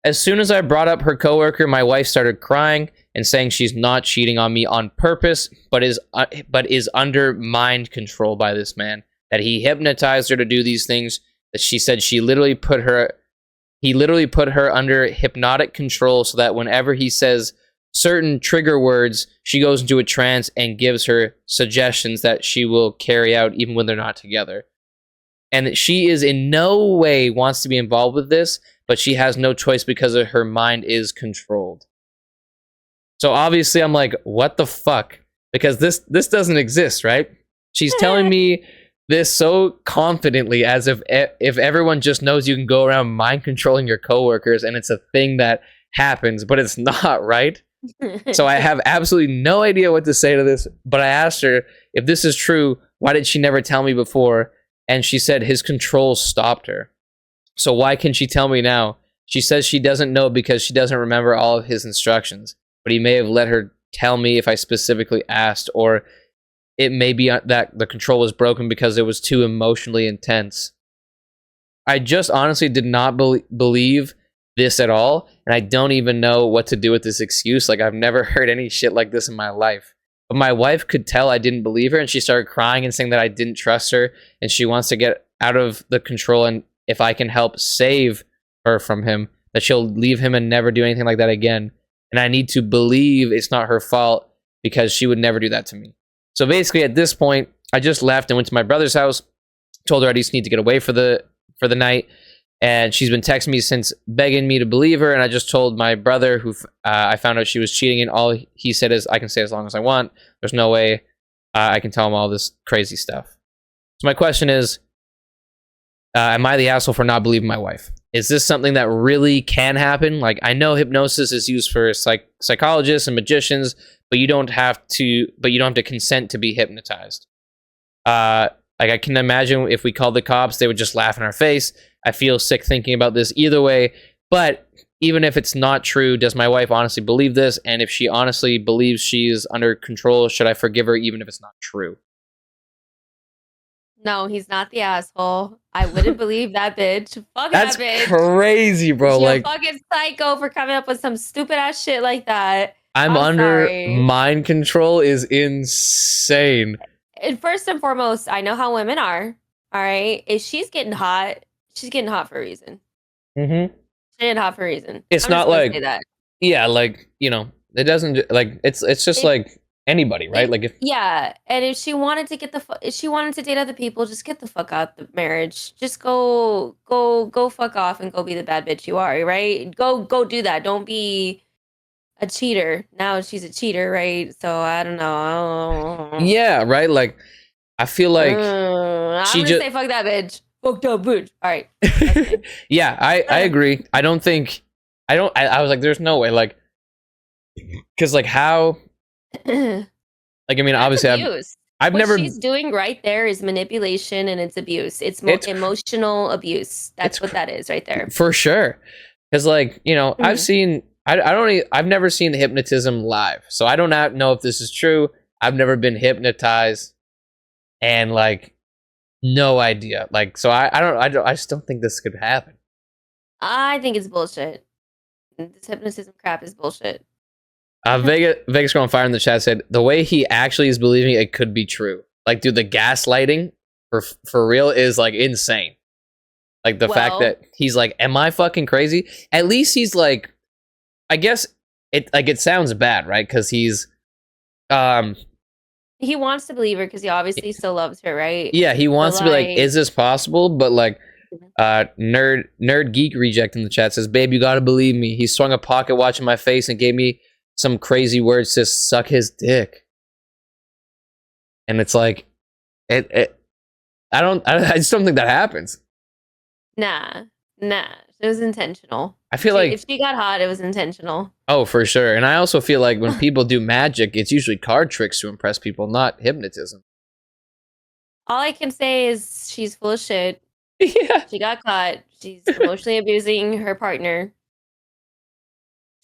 [SPEAKER 1] As soon as I brought up her coworker, my wife started crying and saying she's not cheating on me on purpose, but is under mind control by this man. That he hypnotized her to do these things. That she said he literally put her under hypnotic control, so that whenever he says certain trigger words, she goes into a trance and gives her suggestions that she will carry out even when they're not together. And that she is in no way wants to be involved with this, but she has no choice because her mind is controlled. So obviously I'm like, what the fuck? Because this doesn't exist, right? She's telling me this so confidently, as if everyone just knows you can go around mind controlling your coworkers and it's a thing that happens, but it's not, right? So I have absolutely no idea what to say to this, but I asked her if this is true, why did she never tell me before? And she said his control stopped her. So why can she tell me now? She says she doesn't know because she doesn't remember all of his instructions, but he may have let her tell me if I specifically asked, or it may be that the control was broken because it was too emotionally intense. I just honestly did not believe this at all, and I don't even know what to do with this excuse. Like, I've never heard any shit like this in my life. But my wife could tell I didn't believe her, and she started crying and saying that I didn't trust her, and she wants to get out of the control, and if I can help save her from him, that she'll leave him and never do anything like that again. And I need to believe it's not her fault, because she would never do that to me. So basically, at this point, I just left and went to my brother's house, told her I just need to get away for the night, and she's been texting me since, begging me to believe her. And I just told my brother, who I found out she was cheating, and all he said is, I can say as long as I want. There's no way I can tell him all this crazy stuff. So my question is, am I the asshole for not believing my wife? Is this something that really can happen? Like, I know hypnosis is used for psychologists and magicians, but you don't have to consent to be hypnotized. Like, I can imagine if we called the cops, they would just laugh in our face. I feel sick thinking about this either way. But even if it's not true, does my wife honestly believe this? And if she honestly believes she's under control, should I forgive her even if it's not true?
[SPEAKER 2] No, he's not the asshole. I wouldn't believe that bitch. Fuck
[SPEAKER 1] That's
[SPEAKER 2] that bitch.
[SPEAKER 1] Crazy, bro.
[SPEAKER 2] She's
[SPEAKER 1] like,
[SPEAKER 2] a fucking psycho for coming up with some stupid ass shit like that.
[SPEAKER 1] I'm under mind control is insane.
[SPEAKER 2] And first and foremost, I know how women are. All right, if she's getting hot, she's getting hot for a reason.
[SPEAKER 1] Mm-hmm.
[SPEAKER 2] She's getting hot for a reason.
[SPEAKER 1] It's not like, yeah, like, you know, it doesn't, like, it's just like anybody, right? Like, if
[SPEAKER 2] and if she wanted to if she wanted to date other people, just get the fuck out the marriage. Just go fuck off and go be the bad bitch you are, right? Go do that. Don't be a cheater. Now she's a cheater, right? So I don't know.
[SPEAKER 1] Yeah, right. Like, I feel like
[SPEAKER 2] I'm gonna say fuck that bitch. Fuck that bitch. All right.
[SPEAKER 1] Yeah, I agree. I was like, there's no way, like, because like how, like, I mean, obviously I've
[SPEAKER 2] what
[SPEAKER 1] never.
[SPEAKER 2] She's doing right there is manipulation, and it's abuse. It's emotional abuse. That's what that is right there.
[SPEAKER 1] For sure. Because, like, you know, I've seen I've never seen hypnotism live, so I do not know if this is true. I've never been hypnotized, and like, no idea. Like, so I just don't think this could happen.
[SPEAKER 2] I think it's bullshit. This hypnotism crap is bullshit.
[SPEAKER 1] Vegas Girl on Fire in the chat said the way he actually is believing it could be true. Like, dude, the gaslighting for real is like insane. Like the fact that he's like, "Am I fucking crazy?" At least he's like, I guess it sounds bad, right? Because he's
[SPEAKER 2] he wants to believe her because he obviously still loves her, right?
[SPEAKER 1] Yeah, he wants to be like, "Is this possible?" But like, nerd geek reject in the chat says, "Babe, you gotta believe me. He swung a pocket watch in my face and gave me some crazy words to suck his dick." And it's like, I just don't think that happens.
[SPEAKER 2] Nah. It was intentional.
[SPEAKER 1] I feel like
[SPEAKER 2] if she got hot, it was intentional.
[SPEAKER 1] Oh, for sure. And I also feel like when people do magic, it's usually card tricks to impress people, not hypnotism.
[SPEAKER 2] All I can say is she's full of shit.
[SPEAKER 1] Yeah.
[SPEAKER 2] She got caught. She's emotionally abusing her partner.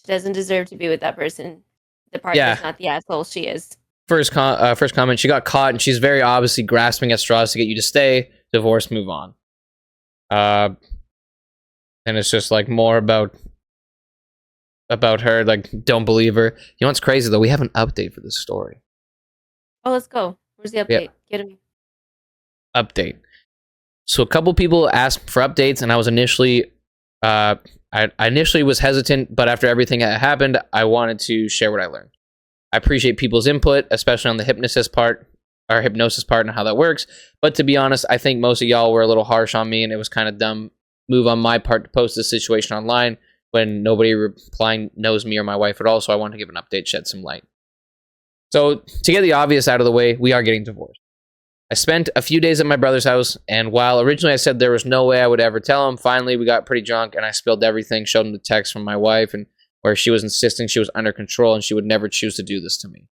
[SPEAKER 2] She doesn't deserve to be with that person. The partner's not the asshole she is.
[SPEAKER 1] First comment, she got caught and she's very obviously grasping at straws to get you to stay, divorce, move on. And it's just like more about her, like, don't believe her. You know what's crazy though? We have an update for this story.
[SPEAKER 2] Oh, let's go. Where's the update? Get him.
[SPEAKER 1] Update. So a couple people asked for updates, and I was initially, I initially was hesitant, but after everything that happened, I wanted to share what I learned. I appreciate people's input, especially on the hypnosis part, and how that works. But to be honest, I think most of y'all were a little harsh on me, and it was kind of dumb move on my part to post this situation online when nobody replying knows me or my wife at all. So I wanted to give an update, shed some light. So to get the obvious out of the way, we are getting divorced. I spent a few days at my brother's house, and while originally I said there was no way I would ever tell him, finally we got pretty drunk and I spilled everything, showed him the text from my wife, and where she was insisting she was under control and she would never choose to do this to me.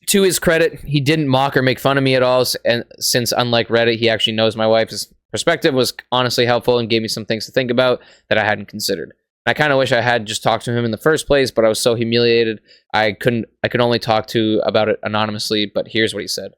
[SPEAKER 1] To his credit, he didn't mock or make fun of me at all, and since unlike Reddit, he actually knows my wife's perspective was honestly helpful and gave me some things to think about that I hadn't considered. I kind of wish I had just talked to him in the first place, but I was so humiliated I could only talk to about it anonymously. But here's what he said.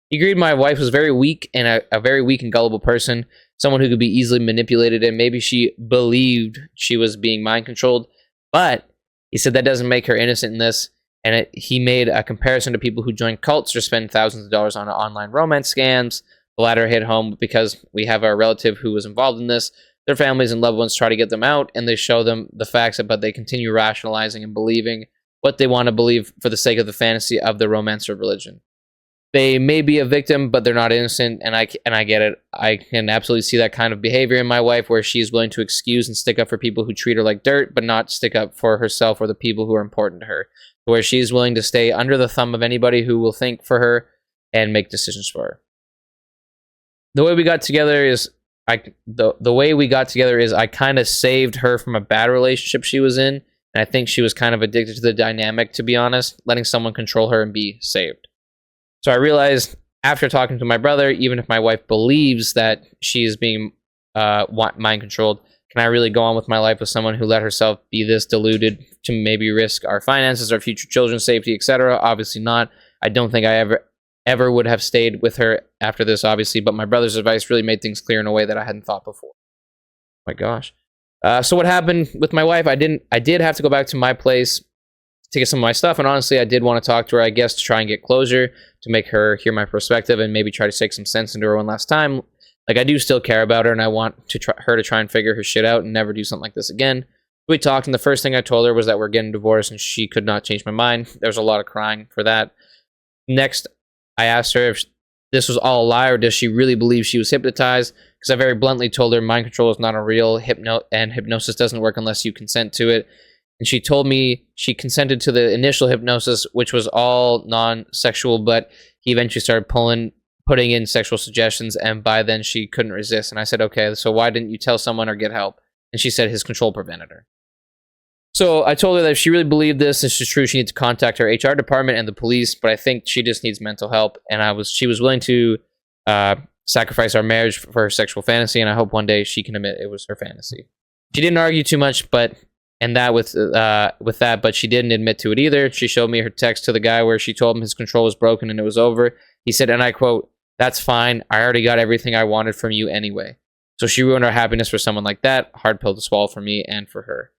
[SPEAKER 1] He agreed my wife was very weak and a very weak and gullible person, someone who could be easily manipulated, and maybe she believed she was being mind controlled. But he said that doesn't make her innocent in this, and he made a comparison to people who join cults or spend thousands of dollars on online romance scams. The latter hit home because we have a relative who was involved in this. Their families and loved ones try to get them out, and they show them the facts, but they continue rationalizing and believing what they want to believe for the sake of the fantasy of the romance or religion. They may be a victim, but they're not innocent, and I get it. I can absolutely see that kind of behavior in my wife, where she is willing to excuse and stick up for people who treat her like dirt, but not stick up for herself or the people who are important to her, where she is willing to stay under the thumb of anybody who will think for her and make decisions for her. The way we got together is I kind of saved her from a bad relationship she was in, and I think she was kind of addicted to the dynamic, to be honest, letting someone control her and be saved. So I realized after talking to my brother, even if my wife believes that she is being mind controlled, can I really go on with my life with someone who let herself be this deluded to maybe risk our finances, our future children's safety, etc.? Obviously not. I don't think I ever would have stayed with her after this, obviously, but my brother's advice really made things clear in a way that I hadn't thought before. Oh my gosh. So what happened with my wife, I did have to go back to my place to get some of my stuff, and honestly, I did want to talk to her, I guess, to try and get closure, to make her hear my perspective, and maybe try to take some sense into her one last time. Like, I do still care about her, and I want her to try and figure her shit out and never do something like this again. We talked, and the first thing I told her was that we're getting divorced, and she could not change my mind. There was a lot of crying for that. Next, I asked her if this was all a lie or does she really believe she was hypnotized, because I very bluntly told her mind control is not a real and hypnosis doesn't work unless you consent to it. And she told me she consented to the initial hypnosis, which was all non-sexual, but he eventually started putting in sexual suggestions, and by then she couldn't resist. And I said, okay, so why didn't you tell someone or get help? And she said his control prevented her. So I told her that if she really believed this is true, she needs to contact her HR department and the police, but I think she just needs mental help. And she was willing to sacrifice our marriage for her sexual fantasy, and I hope one day she can admit it was her fantasy. She didn't argue too much, but and that with that, but she didn't admit to it either. She showed me her text to the guy where she told him his control was broken and it was over. He said, and I quote, "That's fine. I already got everything I wanted from you anyway." So she ruined our happiness for someone like that. Hard pill to swallow for me and for her.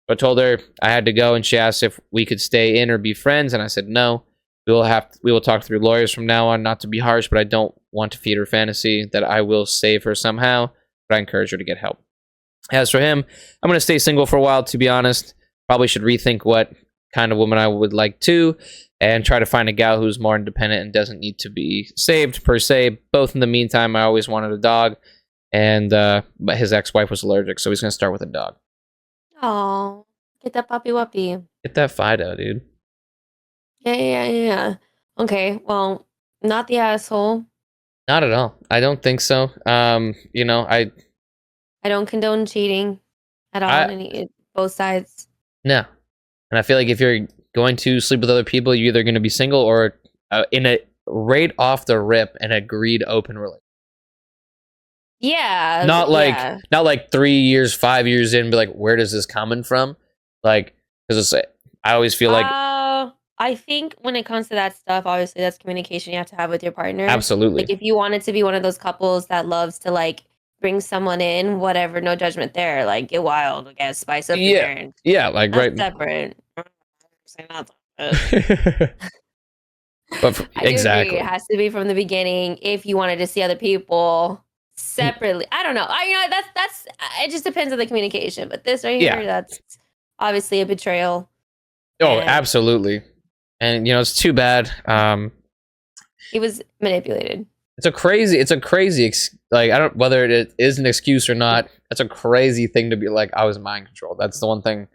[SPEAKER 1] So I told her I had to go, and she asked if we could stay in or be friends, and I said no. We will talk through lawyers from now on, not to be harsh, but I don't want to feed her fantasy that I will save her somehow, but I encourage her to get help. As for him, I'm going to stay single for a while, to be honest. Probably should rethink what kind of woman I would like to, and try to find a gal who's more independent and doesn't need to be saved, per se. Both in the meantime, I always wanted a dog, and but his ex-wife was allergic, so he's going to start with a dog.
[SPEAKER 2] Oh, get that puppy wuppy.
[SPEAKER 1] Get that Fido, dude.
[SPEAKER 2] Yeah. Okay, well, not the asshole.
[SPEAKER 1] Not at all. I don't think so. I
[SPEAKER 2] don't condone cheating at all on both sides.
[SPEAKER 1] No. And I feel like if you're going to sleep with other people, you're either going to be single or in a right off the rip an agreed open relationship.
[SPEAKER 2] Yeah.
[SPEAKER 1] Not like 3 years, 5 years in, be like, where does this coming from? Like, because I always feel like
[SPEAKER 2] I think when it comes to that stuff, obviously that's communication you have to have with your partner.
[SPEAKER 1] Absolutely.
[SPEAKER 2] Like if you wanted to be one of those couples that loves to like bring someone in, whatever, no judgment there. Like get wild, I guess, spice up your marriage.
[SPEAKER 1] Yeah, like
[SPEAKER 2] that's
[SPEAKER 1] right.
[SPEAKER 2] Separate.
[SPEAKER 1] But exactly,
[SPEAKER 2] it has to be from the beginning. If you wanted to see other people separately, I don't know. That's it. Just depends on the communication. But this right here, that's obviously a betrayal.
[SPEAKER 1] Oh, absolutely. And it's too bad.
[SPEAKER 2] He was manipulated.
[SPEAKER 1] It's a crazy like, I don't, whether it is an excuse or not, that's a crazy thing to be like, I was mind controlled. That's the one thing.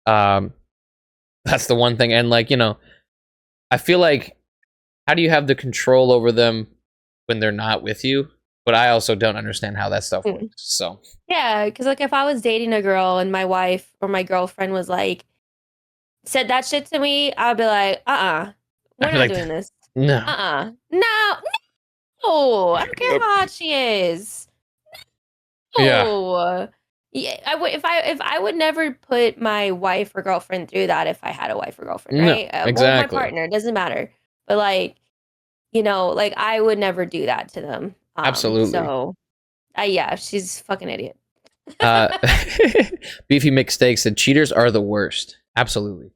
[SPEAKER 1] And like, I feel like, how do you have the control over them when they're not with you? But I also don't understand how that stuff works. So
[SPEAKER 2] yeah, because like if I was dating a girl and my wife or my girlfriend was like, said that shit to me, I'd be like, we're not doing this.
[SPEAKER 1] No.
[SPEAKER 2] No. I don't care how hot she is. No. Yeah. I would if I would never put my wife or girlfriend through that if I had a wife or girlfriend, right?
[SPEAKER 1] No, exactly.
[SPEAKER 2] Or my partner, it doesn't matter. But like, like I would never do that to them.
[SPEAKER 1] Absolutely.
[SPEAKER 2] So, yeah, she's a fucking idiot.
[SPEAKER 1] Beefy Mixsteak said cheaters are the worst. Absolutely.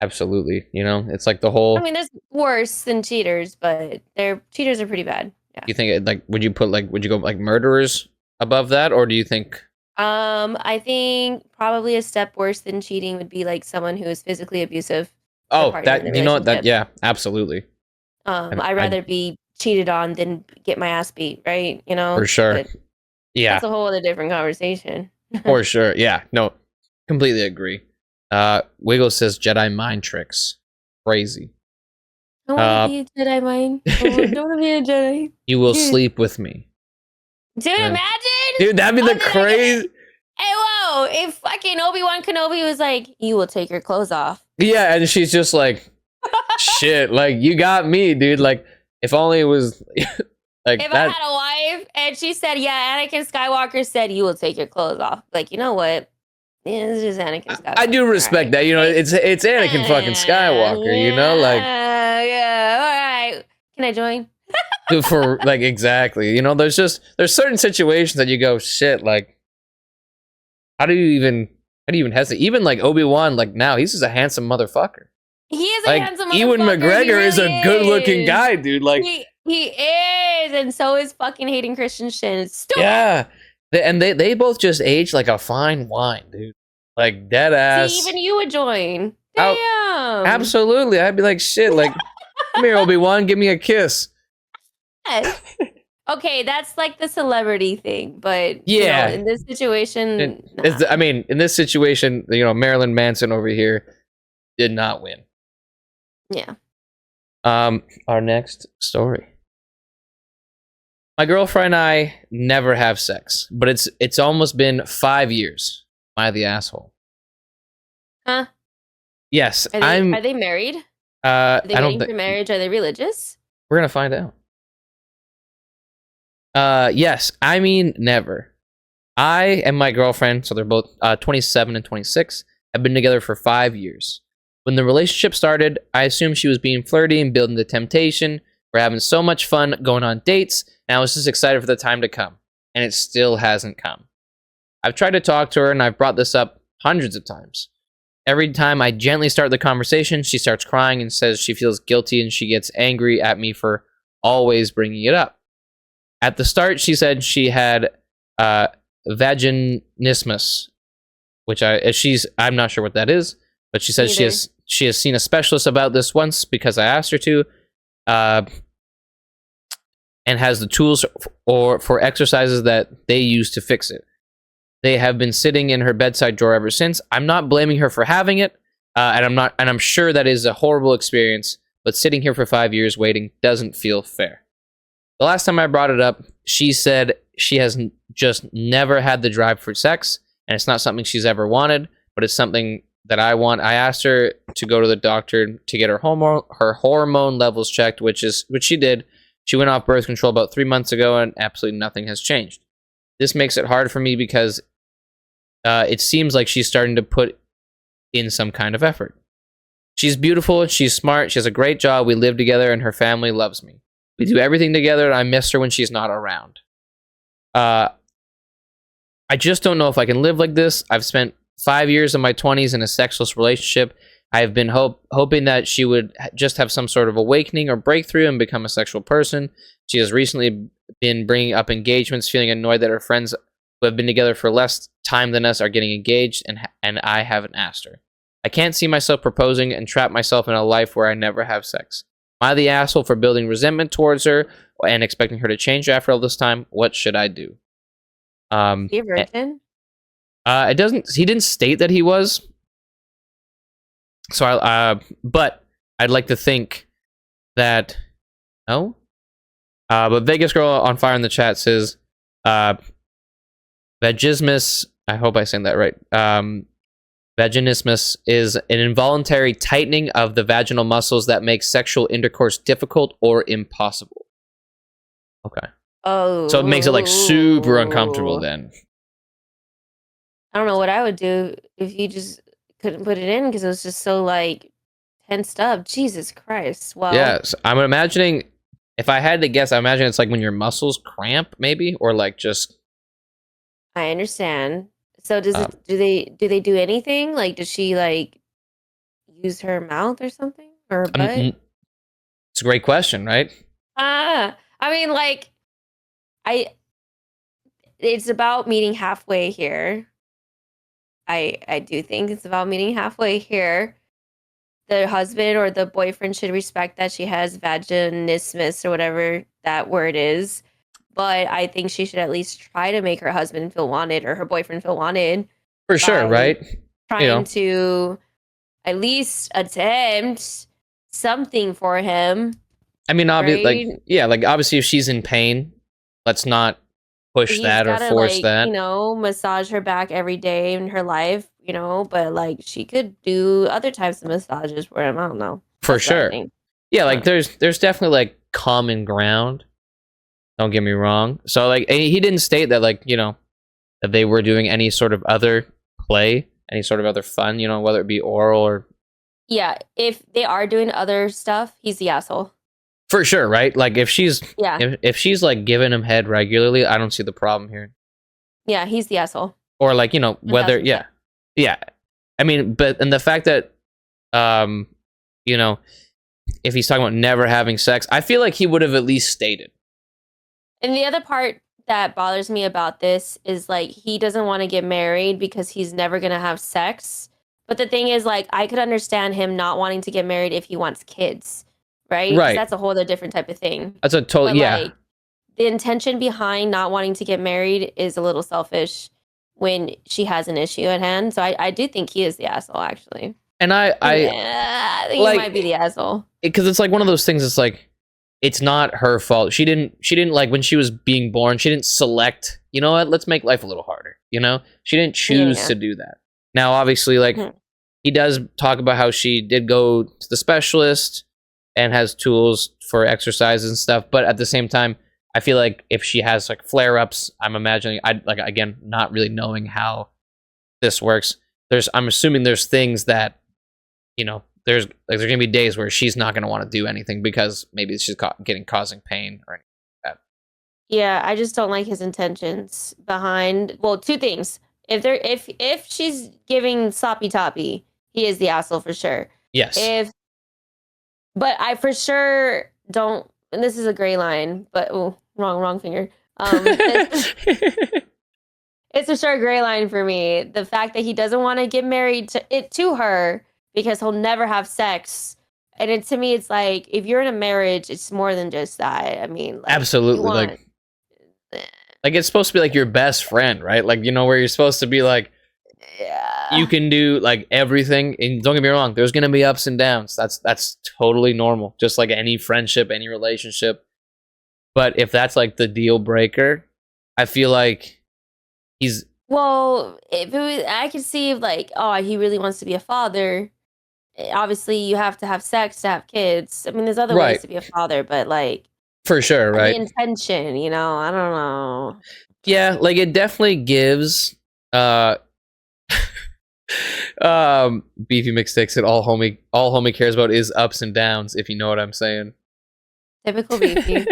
[SPEAKER 1] It's like the whole.
[SPEAKER 2] I mean, there's worse than cheaters, but cheaters are pretty bad. Yeah.
[SPEAKER 1] You think would you go like murderers above that, or do you think?
[SPEAKER 2] I think probably a step worse than cheating would be like someone who is physically abusive.
[SPEAKER 1] Oh, that absolutely.
[SPEAKER 2] I'd rather be cheated on than get my ass beat, right?
[SPEAKER 1] For sure.
[SPEAKER 2] But that's a whole other different conversation.
[SPEAKER 1] For sure. Yeah. No, completely agree. Wiggle says Jedi mind tricks. Crazy.
[SPEAKER 2] I want to be a Jedi mind. I don't want to be a Jedi.
[SPEAKER 1] You will sleep with me.
[SPEAKER 2] Dude, imagine.
[SPEAKER 1] Dude, that'd be the crazy.
[SPEAKER 2] Hey, whoa. If fucking Obi-Wan Kenobi was like, you will take your clothes off.
[SPEAKER 1] Yeah, and she's just like, shit, like, you got me, dude. Like, if only it was like
[SPEAKER 2] if I had a wife and she said, yeah, Anakin Skywalker said, you will take your clothes off. Like, you know what? Yeah, it's just Anakin Skywalker.
[SPEAKER 1] I do respect that. It's Anakin fucking Skywalker, like.
[SPEAKER 2] Yeah, all right. Can I join?
[SPEAKER 1] For like, exactly. There's certain situations that you go, shit, like, how do you even hesitate? Even like Obi-Wan, like now he's just a handsome motherfucker.
[SPEAKER 2] He is a handsome motherfucker.
[SPEAKER 1] Ewan McGregor is a good looking guy, dude. Like
[SPEAKER 2] he is, and so is fucking Hayden Christensen. It's stupid.
[SPEAKER 1] Yeah. They both just age like a fine wine, dude. Like dead ass.
[SPEAKER 2] See, even you would join. Damn.
[SPEAKER 1] Absolutely. I'd be like, shit, like, come here, Obi-Wan, give me a kiss.
[SPEAKER 2] Okay, that's like the celebrity thing, but
[SPEAKER 1] yeah,
[SPEAKER 2] in this situation,
[SPEAKER 1] in this situation, Marilyn Manson over here did not win.
[SPEAKER 2] Yeah.
[SPEAKER 1] Our next story. My girlfriend and I never have sex, but it's almost been 5 years. Am I the asshole?
[SPEAKER 2] Huh?
[SPEAKER 1] Yes,
[SPEAKER 2] are they married?
[SPEAKER 1] Are
[SPEAKER 2] they waiting for marriage? Are they religious?
[SPEAKER 1] We're gonna find out. Yes, I mean never. I and my girlfriend, so they're both 27 and 26, have been together for 5 years. When the relationship started, I assumed she was being flirty and building the temptation. We're having so much fun going on dates, and I was just excited for the time to come. And it still hasn't come. I've tried to talk to her, and I've brought this up hundreds of times. Every time I gently start the conversation, she starts crying and says she feels guilty, and she gets angry at me for always bringing it up. At the start, she said she had vaginismus, which I'm not sure what that is, but she says she has seen a specialist about this once because I asked her to, and has the tools for exercises that they use to fix it. They have been sitting in her bedside drawer ever since. I'm not blaming her for having it, and I'm sure that is a horrible experience. But sitting here for 5 years waiting doesn't feel fair. The last time I brought it up, she said she has just never had the drive for sex, and it's not something she's ever wanted, but it's something that I want. I asked her to go to the doctor to get her hormone levels checked, which she did. She went off birth control about 3 months ago, and absolutely nothing has changed. This makes it hard for me because it seems like she's starting to put in some kind of effort. She's beautiful, she's smart, she has a great job, we live together, and her family loves me. We do everything together, and I miss her when she's not around. I just don't know if I can live like this. I've spent 5 years of my 20s in a sexless relationship. I have been hoping that she would just have some sort of awakening or breakthrough and become a sexual person. She has recently been bringing up engagements, feeling annoyed that her friends who have been together for less time than us are getting engaged, and I haven't asked her. I can't see myself proposing and trap myself in a life where I never have sex. Am I the asshole for building resentment towards her and expecting her to change after all this time? What should I do?
[SPEAKER 2] He a virgin?
[SPEAKER 1] He didn't state that he was. So but I'd like to think that no. But Vegas Girl on Fire in the chat says vaginismus, I hope I saying that right. Vaginismus is an involuntary tightening of the vaginal muscles that makes sexual intercourse difficult or impossible. Okay.
[SPEAKER 2] Oh.
[SPEAKER 1] So it makes it like super uncomfortable then.
[SPEAKER 2] I don't know what I would do if you just couldn't put it in because it was just so like tensed up. Jesus Christ. Well,
[SPEAKER 1] yes, I'm imagining, if I had to guess, I imagine it's like when your muscles cramp maybe, or like just.
[SPEAKER 2] I understand. So do they do anything? Like, does she like use her mouth or something, or her butt?
[SPEAKER 1] It's a great question, right?
[SPEAKER 2] I mean, like, it's about meeting halfway here. I do think it's about meeting halfway here. The husband or the boyfriend should respect that she has vaginismus or whatever that word is. But I think she should at least try to make her husband feel wanted or her boyfriend feel wanted.
[SPEAKER 1] For sure, right?
[SPEAKER 2] Trying to at least attempt something for him.
[SPEAKER 1] I mean, obviously, right? Obviously, if she's in pain, let's not push that or force that.
[SPEAKER 2] Massage her back every day in her life, but like she could do other types of massages for him. I don't know.
[SPEAKER 1] For sure. Yeah, like there's definitely like common ground. Don't get me wrong. So like he didn't state that that they were doing any sort of other play, any sort of other fun, whether it be oral or.
[SPEAKER 2] Yeah, if they are doing other stuff, he's the asshole.
[SPEAKER 1] For sure, right? Like if she's if she's like giving him head regularly, I don't see the problem here.
[SPEAKER 2] Yeah, he's the asshole.
[SPEAKER 1] Or like, whether 1,000%. Yeah. I mean, and the fact that if he's talking about never having sex, I feel like he would have at least stated.
[SPEAKER 2] And the other part that bothers me about this is like he doesn't want to get married because he's never going to have sex. But the thing is, like, I could understand him not wanting to get married if he wants kids, right?
[SPEAKER 1] Right.
[SPEAKER 2] That's a whole other different type of thing.
[SPEAKER 1] That's a total, yeah.
[SPEAKER 2] Like, the intention behind not wanting to get married is a little selfish when she has an issue at hand. So I do think he is the asshole, actually.
[SPEAKER 1] And I
[SPEAKER 2] think he might be the asshole. Because
[SPEAKER 1] it's like one of those things. It's like, it's not her fault. She didn't like when she was being born, she didn't select, you know what, let's make life a little harder. She didn't choose to do that. Now, obviously, like he does talk about how she did go to the specialist and has tools for exercise and stuff. But at the same time, I feel like if she has like flare-ups, I'm imagining, again, not really knowing how this works. I'm assuming there's things that, there's gonna be days where she's not gonna want to do anything because maybe she's causing pain or anything like that.
[SPEAKER 2] Yeah, I just don't like his intentions behind. Well, two things. If she's giving sloppy toppy, he is the asshole for sure.
[SPEAKER 1] Yes.
[SPEAKER 2] But I for sure don't. And this is a gray line, but wrong finger. It's for sure a gray line for me. The fact that he doesn't want to get married to her because he'll never have sex. And to me, it's like, if you're in a marriage, it's more than just that. I mean, like,
[SPEAKER 1] absolutely. Like it's supposed to be like your best friend, right? Like, where you're supposed to be like,
[SPEAKER 2] yeah,
[SPEAKER 1] you can do like everything. And don't get me wrong, there's going to be ups and downs. That's totally normal. Just like any friendship, any relationship. But if that's like the deal breaker, I feel like
[SPEAKER 2] I could see if like, oh, he really wants to be a father. Obviously, you have to have sex to have kids. I mean, there's other ways to be a father, but like,
[SPEAKER 1] for sure, right?
[SPEAKER 2] The intention, I don't know.
[SPEAKER 1] Yeah, like it definitely gives Beefy McSticks that all homie cares about is ups and downs, if you know what I'm saying.
[SPEAKER 2] Typical Beefy.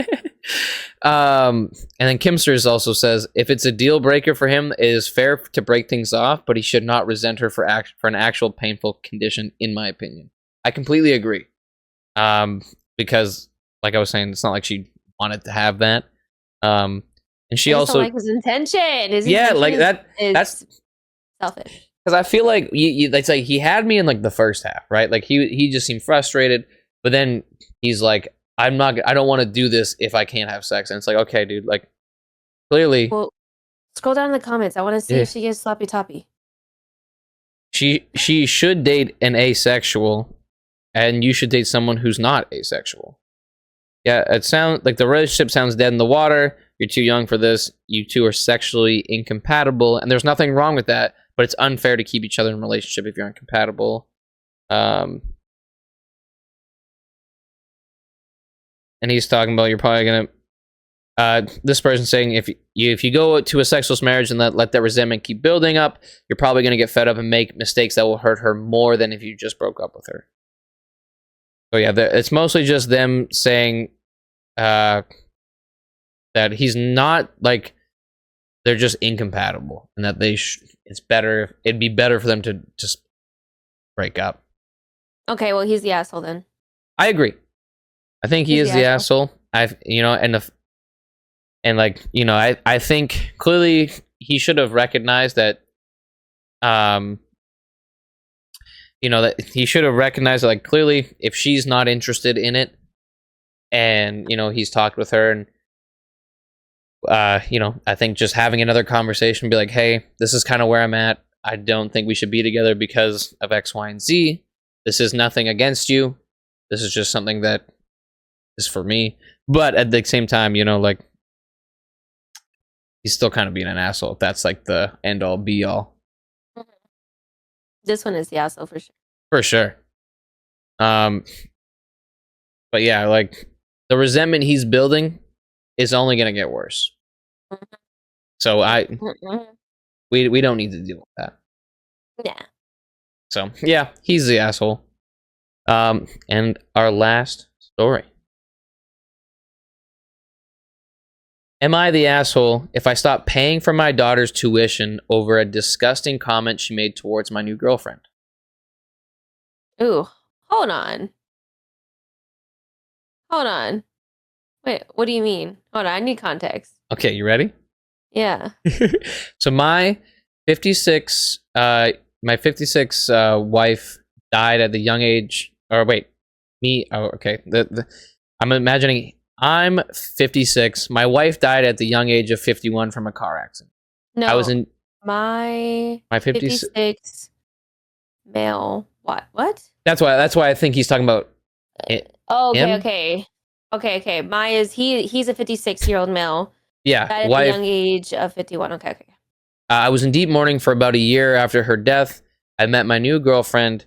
[SPEAKER 1] And then Kimsters also says, if it's a deal breaker for him, it is fair to break things off, but he should not resent her for an actual painful condition, in my opinion. I completely agree. Because, like I was saying, it's not like she wanted to have that. And she also
[SPEAKER 2] don't like his intention.
[SPEAKER 1] That's
[SPEAKER 2] selfish.
[SPEAKER 1] Because I feel like it's like he had me in like the first half, right? Like he just seemed frustrated, but then he's like, I don't want to do this if I can't have sex. And it's like, okay, dude, like clearly.
[SPEAKER 2] Well, scroll down in the comments. I want to see if she gets sloppy toppy.
[SPEAKER 1] She should date an asexual, and you should date someone who's not asexual. Yeah, it sounds like the relationship sounds dead in the water. You're too young for this. You two are sexually incompatible, and there's nothing wrong with that. But it's unfair to keep each other in a relationship if you're incompatible. And he's talking about, you're probably gonna. This person saying, if you go to a sexless marriage and let that resentment keep building up, you're probably gonna get fed up and make mistakes that will hurt her more than if you just broke up with her. So yeah, it's mostly just them saying that he's not like, they're just incompatible, and that it'd be better for them to just break up. Okay,
[SPEAKER 2] well, he's the asshole then.
[SPEAKER 1] I agree. I think he is the asshole. I think clearly he should have recognized that. That he should have recognized that, like, clearly if she's not interested in it, and he's talked with her, and I think just having another conversation, be like, hey, this is kind of where I'm at. I don't think we should be together because of X, Y, and Z. This is nothing against you. This is just something that is for me. But at the same time, like, he's still kind of being an asshole. If that's like the end all be all.
[SPEAKER 2] This one is the asshole for sure.
[SPEAKER 1] For sure. But yeah, like the resentment he's building is only going to get worse. So we don't need to deal with that.
[SPEAKER 2] Yeah.
[SPEAKER 1] So yeah, he's the asshole. And our last story. Am I the asshole if I stop paying for my daughter's tuition over a disgusting comment she made towards my new girlfriend?
[SPEAKER 2] Ooh, hold on. Wait, what do you mean? Hold on, I need context.
[SPEAKER 1] Okay, you ready?
[SPEAKER 2] Yeah.
[SPEAKER 1] So my 56 wife died at the young age. Or wait, me. Oh, okay. I'm imagining I'm 56. My wife died at the young age of 51 from a car accident.
[SPEAKER 2] No,
[SPEAKER 1] I was in
[SPEAKER 2] my 56 male. What?
[SPEAKER 1] That's why I think he's talking about.
[SPEAKER 2] Okay. He's a 56-year-old male.
[SPEAKER 1] Yeah,
[SPEAKER 2] died at the young age of 51. Okay.
[SPEAKER 1] I was in deep mourning for about a year after her death. I met my new girlfriend,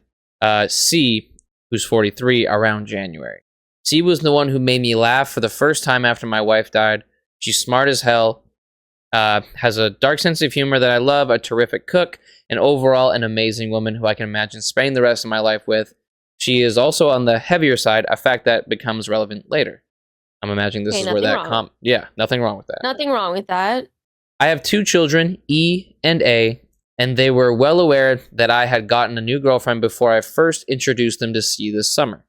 [SPEAKER 1] C, who's 43, around January. C was the one who made me laugh for the first time after my wife died. She's smart as hell, has a dark sense of humor that I love, a terrific cook, and overall an amazing woman who I can imagine spending the rest of my life with. She is also on the heavier side, a fact that becomes relevant later. I'm imagining this is where that yeah, nothing wrong with that.
[SPEAKER 2] Nothing wrong with that.
[SPEAKER 1] I have 2 children, E and A, and they were well aware that I had gotten a new girlfriend before I first introduced them to C this summer.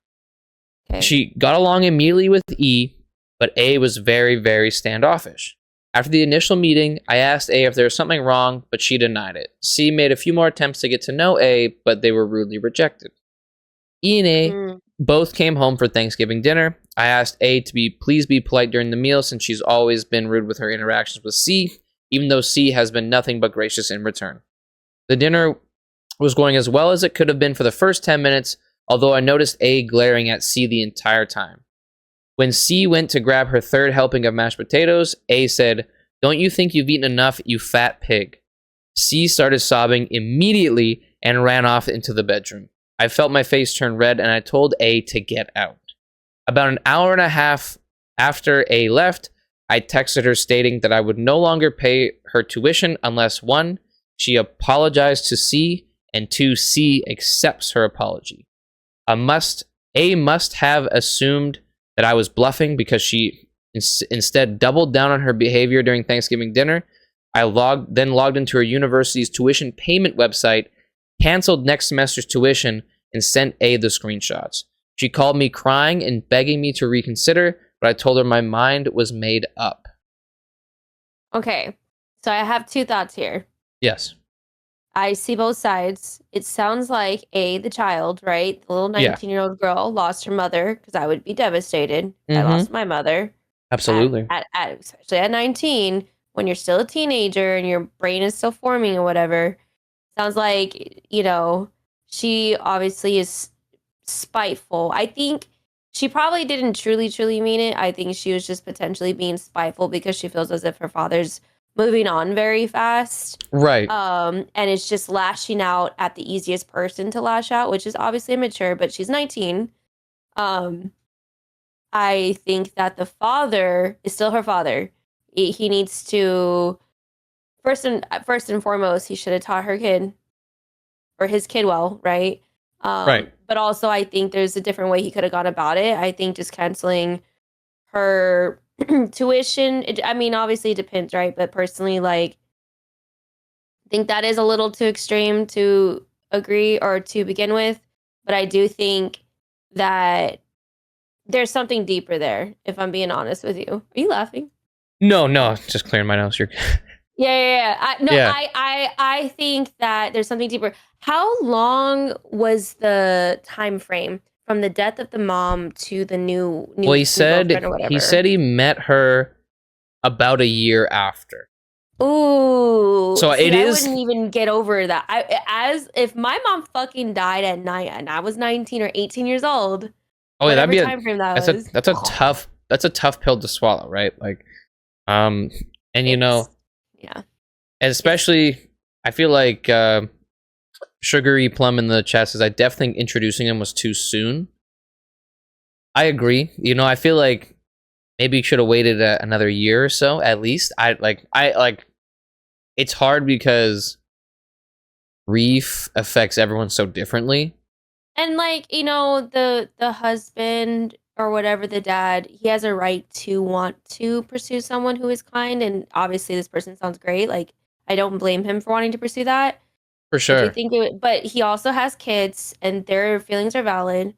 [SPEAKER 1] Okay. She got along immediately with E, but A was very, very standoffish. After the initial meeting, I asked A if there was something wrong, but she denied it. C made a few more attempts to get to know A, but they were rudely rejected. E and A both came home for Thanksgiving dinner. I asked A to please be polite during the meal since she's always been rude with her interactions with C, even though C has been nothing but gracious in return. The dinner was going as well as it could have been for the first 10 minutes, although I noticed A glaring at C the entire time. When C went to grab her third helping of mashed potatoes, A said, "Don't you think you've eaten enough, you fat pig?" C started sobbing immediately and ran off into the bedroom. I felt my face turn red and I told A to get out. About an hour and a half after A left, I texted her stating that I would no longer pay her tuition unless 1, she apologized to C, and 2, C accepts her apology. A must have assumed that I was bluffing because she instead doubled down on her behavior during Thanksgiving dinner. I then logged into her university's tuition payment website, canceled next semester's tuition, and sent A the screenshots. She called me crying and begging me to reconsider, but I told her my mind was made up.
[SPEAKER 2] Okay, so I have 2 thoughts here.
[SPEAKER 1] Yes.
[SPEAKER 2] I see both sides. It sounds like A, the child, right? The little 19-year-old girl lost her mother, because I would be devastated. I lost my mother.
[SPEAKER 1] Absolutely.
[SPEAKER 2] Especially at 19, when you're still a teenager and your brain is still forming or whatever. Sounds like, she obviously is spiteful. I think she probably didn't truly mean it. I think she was just potentially being spiteful because she feels as if her father's moving on very fast.
[SPEAKER 1] Right.
[SPEAKER 2] And it's just lashing out at the easiest person to lash out, which is obviously immature, but she's 19. I think that the father is still her father. He needs to first and foremost, he should have taught her kid or his kid well, right?
[SPEAKER 1] Right.
[SPEAKER 2] But also, I think there's a different way he could have gone about it. I think just canceling her tuition. Obviously it depends, right? But personally, I think that is a little too extreme to agree or to begin with. But I do think that there's something deeper there, if I'm being honest with you. Are you laughing?
[SPEAKER 1] No, just clearing my nose.
[SPEAKER 2] Yeah. I think that there's something deeper. How long was the time frame from the death of the mom to the new
[SPEAKER 1] well, he said he met her about a year after.
[SPEAKER 2] Ooh.
[SPEAKER 1] So I
[SPEAKER 2] wouldn't even get over that. As if my mom fucking died at night and I was 19 or 18 years old.
[SPEAKER 1] Oh yeah, that'd be
[SPEAKER 2] time frame that was.
[SPEAKER 1] That's a tough pill to swallow, right?
[SPEAKER 2] Yeah.
[SPEAKER 1] Especially, I feel like Sugary Plum in the chat says, I definitely think introducing him was too soon. I agree. I feel like maybe you should have waited another year or so, at least. It's hard because grief affects everyone so differently.
[SPEAKER 2] And the husband or whatever, the dad, he has a right to want to pursue someone who is kind. And obviously this person sounds great. I don't blame him for wanting to pursue that.
[SPEAKER 1] For sure.
[SPEAKER 2] But he also has kids and their feelings are valid.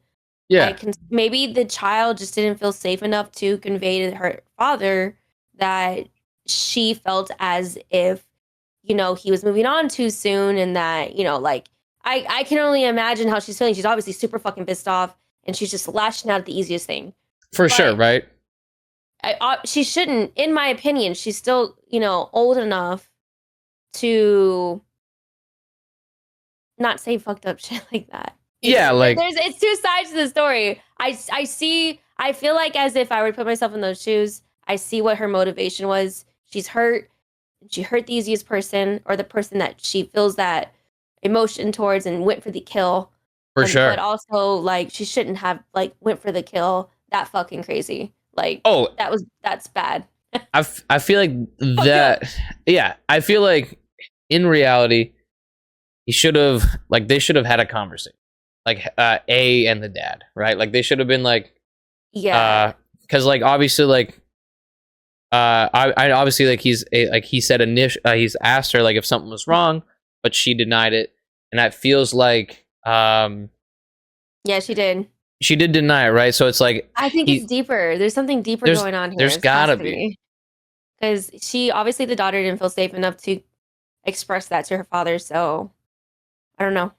[SPEAKER 1] Yeah.
[SPEAKER 2] Maybe the child just didn't feel safe enough to convey to her father that she felt as if, he was moving on too soon and that, I can only imagine how she's feeling. She's obviously super fucking pissed off and she's just lashing out at the easiest thing.
[SPEAKER 1] For sure, right?
[SPEAKER 2] She shouldn't, in my opinion, she's still, old enough to not say fucked up shit like that.
[SPEAKER 1] Yeah,
[SPEAKER 2] it's 2 sides to the story. I feel like as if I were to put myself in those shoes, I see what her motivation was. She's hurt. She hurt the easiest person or the person that she feels that emotion towards and went for the kill.
[SPEAKER 1] For sure.
[SPEAKER 2] But also, she shouldn't have, went for the kill. That fucking crazy. That's bad.
[SPEAKER 1] I feel like that. Yeah, I feel like in reality, he should have like they should have had a conversation, like A and the dad, right? Like they should have been like,
[SPEAKER 2] Yeah.
[SPEAKER 1] because like obviously like I obviously like like he said he's asked her like if something was wrong, but she denied it, and that feels like
[SPEAKER 2] Yeah, she did.
[SPEAKER 1] she did deny it, right? So it's like
[SPEAKER 2] I think it's deeper. There's something deeper
[SPEAKER 1] there's
[SPEAKER 2] going on here.
[SPEAKER 1] there's
[SPEAKER 2] It has
[SPEAKER 1] gotta
[SPEAKER 2] to
[SPEAKER 1] be.
[SPEAKER 2] be. Because she obviously the daughter didn't feel safe enough to express that to her father. So I don't know.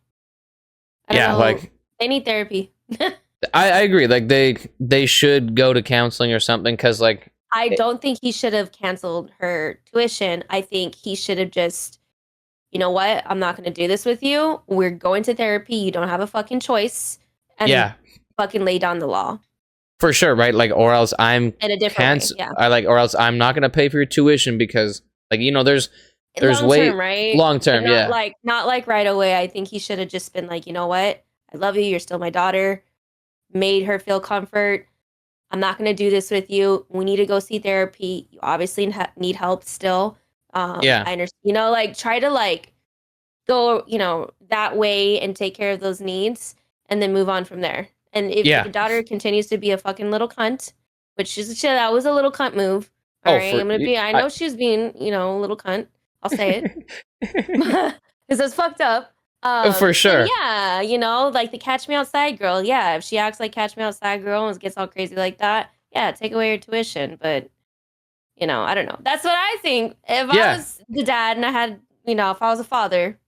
[SPEAKER 2] I don't
[SPEAKER 1] Yeah,
[SPEAKER 2] know.
[SPEAKER 1] like
[SPEAKER 2] They need therapy.
[SPEAKER 1] I agree. Like they should go to counseling or something because like
[SPEAKER 2] I don't think he should have canceled her tuition. I think he should have just, you know what? I'm not going to do this with you. We're going to therapy. You don't have a fucking choice. And
[SPEAKER 1] yeah,
[SPEAKER 2] fucking lay down the law
[SPEAKER 1] for sure, right? Like or else I'm
[SPEAKER 2] in a different way. Yeah.
[SPEAKER 1] I like or else I'm not gonna pay for your tuition because like there's
[SPEAKER 2] Long
[SPEAKER 1] way
[SPEAKER 2] term, right?
[SPEAKER 1] long term,
[SPEAKER 2] Not
[SPEAKER 1] yeah.
[SPEAKER 2] like not like right away. I think he should have just been like, you know what? I love you. You're still my daughter. Made her feel comfort. I'm not going to do this with you. We need to go see therapy. You obviously need help still.
[SPEAKER 1] Yeah.
[SPEAKER 2] I understand. Like try to like go, that way and take care of those needs, and then move on from there. And if your daughter continues to be a fucking little cunt, which is that was a little cunt move. All right, I'm gonna be. I know she was being, a little cunt. I'll say it because it's fucked up.
[SPEAKER 1] For sure.
[SPEAKER 2] Yeah, like the Catch Me Outside girl. Yeah, if she acts like Catch Me Outside girl and gets all crazy like that, yeah, take away her tuition. But I don't know. That's what I think. If I was the dad and I had, if I was a father,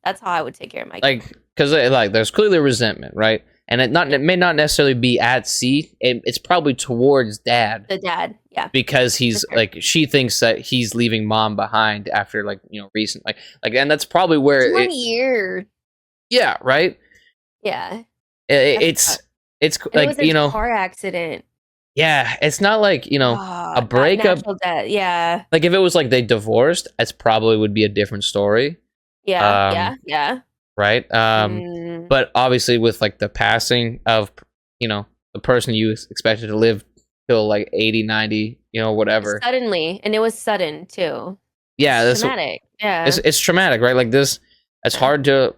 [SPEAKER 2] that's how I would take care of my kid.
[SPEAKER 1] Like, because like there's clearly resentment, right? And it may not necessarily be at C. It's probably towards dad.
[SPEAKER 2] The dad, yeah.
[SPEAKER 1] Because he's like she thinks that he's leaving mom behind after like recent like and that's probably where
[SPEAKER 2] 1 year.
[SPEAKER 1] Yeah, right.
[SPEAKER 2] Yeah.
[SPEAKER 1] It's like
[SPEAKER 2] it was a car accident.
[SPEAKER 1] Yeah, it's not like a breakup.
[SPEAKER 2] Yeah.
[SPEAKER 1] Like if it was like they divorced, it's probably would be a different story.
[SPEAKER 2] Yeah.
[SPEAKER 1] Right. But obviously with like the passing of the person you expected to live till like 80, 90, whatever.
[SPEAKER 2] Suddenly, and it was sudden too.
[SPEAKER 1] Yeah,
[SPEAKER 2] it's traumatic. Yeah,
[SPEAKER 1] it's traumatic, right? Like this, it's hard for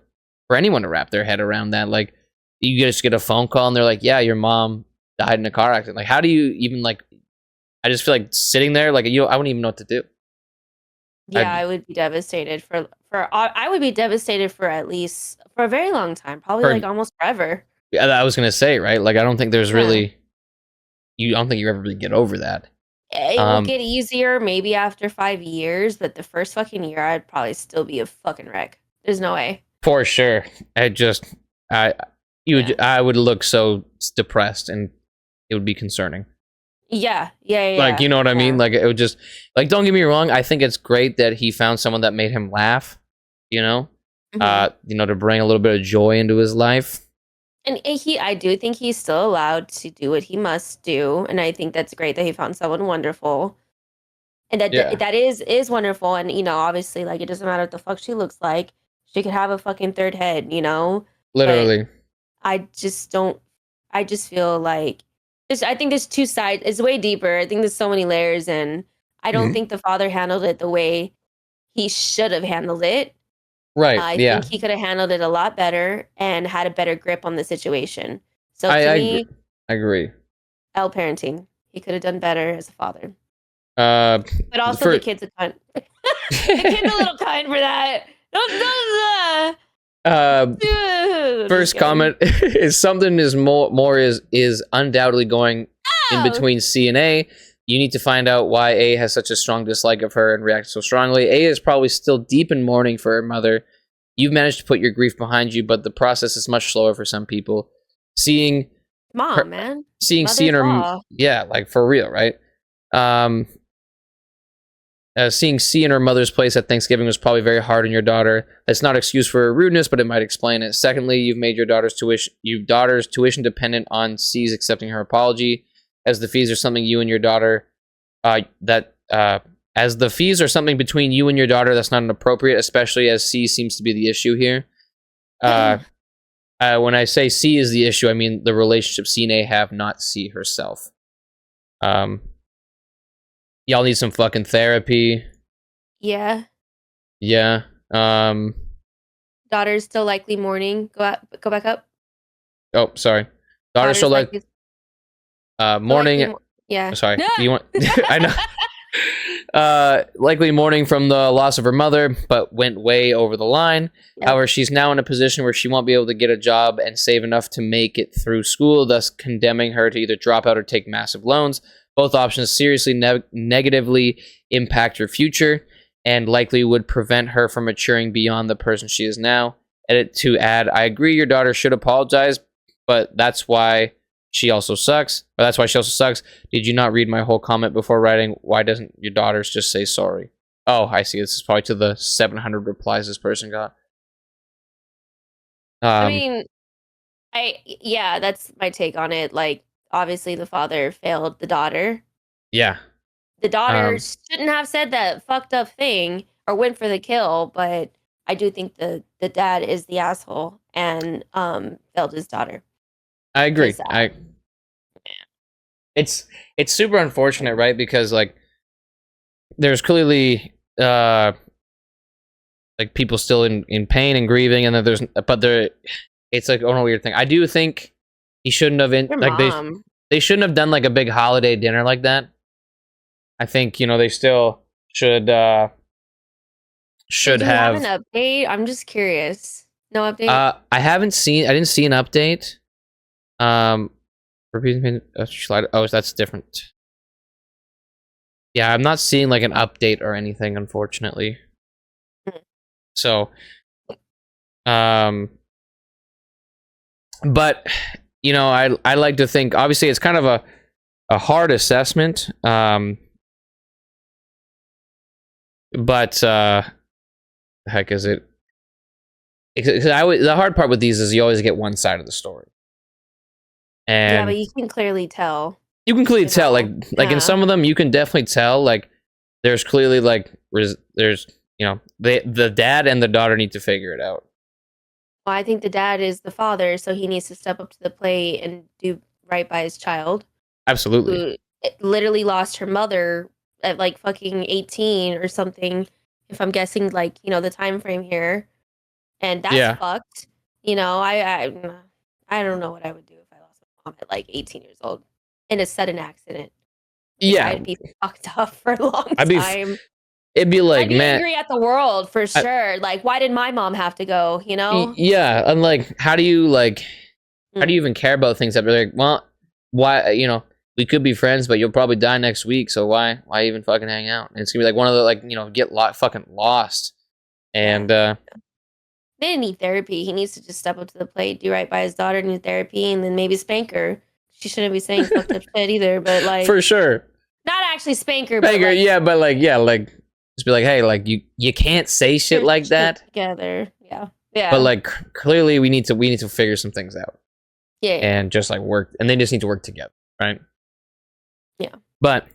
[SPEAKER 1] anyone to wrap their head around that. Like you just get a phone call and they're like, "Yeah, your mom died in a car accident." Like, how do you even like? I just feel like sitting there, like I wouldn't even know what to do.
[SPEAKER 2] Yeah, I would be devastated for. I would be devastated for at least for a very long time, probably like almost forever.
[SPEAKER 1] Yeah, I was gonna say, right? Like I don't think there's really. I don't think you ever really get over that.
[SPEAKER 2] It will get easier maybe after 5 years, but the first fucking year, I'd probably still be a fucking wreck. There's no way.
[SPEAKER 1] For sure. I would look so depressed and it would be concerning.
[SPEAKER 2] Yeah.
[SPEAKER 1] Like, you know what I mean? Like it would just like, don't get me wrong. I think it's great that he found someone that made him laugh, to bring a little bit of joy into his life.
[SPEAKER 2] And I do think he's still allowed to do what he must do, and I think that's great that he found someone wonderful, and that is wonderful. And obviously, like it doesn't matter what the fuck she looks like; she could have a fucking third head,
[SPEAKER 1] Literally.
[SPEAKER 2] But I just don't. I just feel like I think there's two sides. It's way deeper. I think there's so many layers, and I don't think the father handled it the way he should have handled it.
[SPEAKER 1] Right.
[SPEAKER 2] I think he could have handled it a lot better and had a better grip on the situation. So to me,
[SPEAKER 1] I agree.
[SPEAKER 2] L parenting. He could have done better as a father.
[SPEAKER 1] But
[SPEAKER 2] also the kid's a cunt. The kid's a little cunt for that.
[SPEAKER 1] First comment is something is more is undoubtedly going in between C and A. You need to find out why A has such a strong dislike of her and reacts so strongly. A is probably still deep in mourning for her mother. You've managed to put your grief behind you, but the process is much slower for some people. Seeing C in her, like for real, right? Seeing C in her mother's place at Thanksgiving was probably very hard on your daughter. That's not an excuse for her rudeness, but it might explain it. Secondly, you've made your daughter's tuition dependent on C's accepting her apology. As the fees are something you and your daughter, as the fees are something between you and your daughter, that's not inappropriate, especially as C seems to be the issue here. When I say C is the issue, I mean the relationship C and A have, not C herself. Y'all need some fucking therapy.
[SPEAKER 2] Yeah.
[SPEAKER 1] Yeah.
[SPEAKER 2] Daughter's still likely mourning. Go back up.
[SPEAKER 1] Oh, sorry. Daughter's still like mourning.
[SPEAKER 2] Yeah.
[SPEAKER 1] Sorry. Do you want? I know. Likely mourning from the loss of her mother, but went way over the line. Yep. However, she's now in a position where she won't be able to get a job and save enough to make it through school, thus condemning her to either drop out or take massive loans. Both options seriously negatively impact her future and likely would prevent her from maturing beyond the person she is now. Edit to add, I agree your daughter should apologize, but that's why she also sucks. Or that's why she also sucks. Did you not read my whole comment before writing? Why doesn't your daughters just say sorry? Oh, I see. This is probably to the 700 replies this person got.
[SPEAKER 2] I mean, yeah, that's my take on it. Like, obviously the father failed the daughter.
[SPEAKER 1] Yeah.
[SPEAKER 2] The daughter shouldn't have said that fucked up thing or went for the kill, but I do think the dad is the asshole and failed his daughter.
[SPEAKER 1] I agree. It's super unfortunate, right? Because like there's clearly like people still in pain and grieving, and then it's like a weird thing. I do think he shouldn't have they shouldn't have done like a big holiday dinner like that. I think they still should have
[SPEAKER 2] an update. I'm just curious. No update.
[SPEAKER 1] I didn't see an update. Oh, that's different. Yeah, I'm not seeing like an update or anything, unfortunately. So, but I like to think. Obviously, it's kind of a hard assessment. But the heck is it? The hard part with these is you always get one side of the story. And
[SPEAKER 2] yeah, but you can clearly tell.
[SPEAKER 1] You can clearly tell, like in some of them, you can definitely tell, like there's clearly like there's the dad and the daughter need to figure it out.
[SPEAKER 2] Well, I think the dad is the father, so he needs to step up to the plate and do right by his child.
[SPEAKER 1] Absolutely.
[SPEAKER 2] Who literally lost her mother at like fucking 18 or something, if I'm guessing like the time frame here, and that's fucked. I don't know what I would do if I lost my mom at like 18 years old in a sudden accident.
[SPEAKER 1] Yeah,
[SPEAKER 2] I'd be fucked up for a long time.
[SPEAKER 1] It'd be like,
[SPEAKER 2] I'd be angry at the world for sure. Like, why did my mom have to go?
[SPEAKER 1] Yeah, and like, how do you even care about things that be like, well, why? We could be friends, but you'll probably die next week. So why even fucking hang out? And it's gonna be like one of the get fucking lost. And they
[SPEAKER 2] didn't need therapy. He needs to just step up to the plate, do right by his daughter, need therapy, and then maybe spank her. She shouldn't be saying fucked up shit either, but like
[SPEAKER 1] for sure,
[SPEAKER 2] not actually spank her.
[SPEAKER 1] But just be like, hey, like you can't say shit like that
[SPEAKER 2] together. Yeah.
[SPEAKER 1] But like clearly we need to figure some things out.
[SPEAKER 2] Yeah.
[SPEAKER 1] And just like work, and they just need to work together, right?
[SPEAKER 2] Yeah.
[SPEAKER 1] But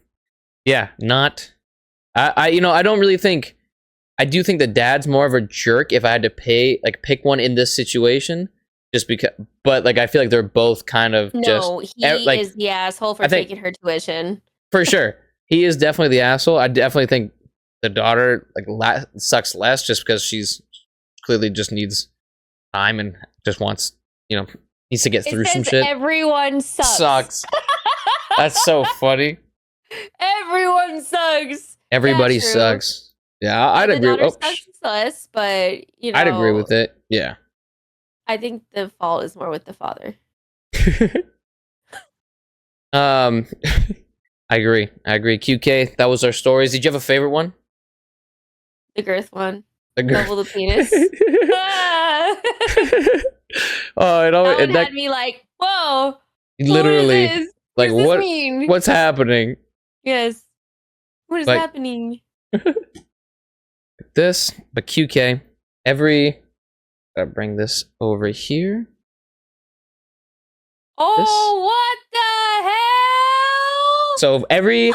[SPEAKER 1] yeah, I don't really think. I do think the dad's more of a jerk if I had to pick one in this situation, just because. But like, I feel like they're both kind of
[SPEAKER 2] he is the asshole for taking her tuition.
[SPEAKER 1] For sure, he is definitely the asshole. I definitely think the daughter sucks less, just because she's clearly just needs time and just wants needs to get through some shit.
[SPEAKER 2] Everyone sucks.
[SPEAKER 1] That's so funny.
[SPEAKER 2] Everyone sucks.
[SPEAKER 1] Everybody sucks. Yeah, I'd agree.
[SPEAKER 2] Sucks us, but
[SPEAKER 1] I'd agree with it. Yeah.
[SPEAKER 2] I think the fault is more with the father.
[SPEAKER 1] I agree. QK, that was our stories. Did you have a favorite one?
[SPEAKER 2] The girth one. Double the penis. It had me like, whoa.
[SPEAKER 1] Literally.
[SPEAKER 2] What is this?
[SPEAKER 1] Like,
[SPEAKER 2] what does this mean?
[SPEAKER 1] What's happening?
[SPEAKER 2] Yes. What is happening?
[SPEAKER 1] This, but QK, gotta bring this over here.
[SPEAKER 2] Oh, what the hell?
[SPEAKER 1] So every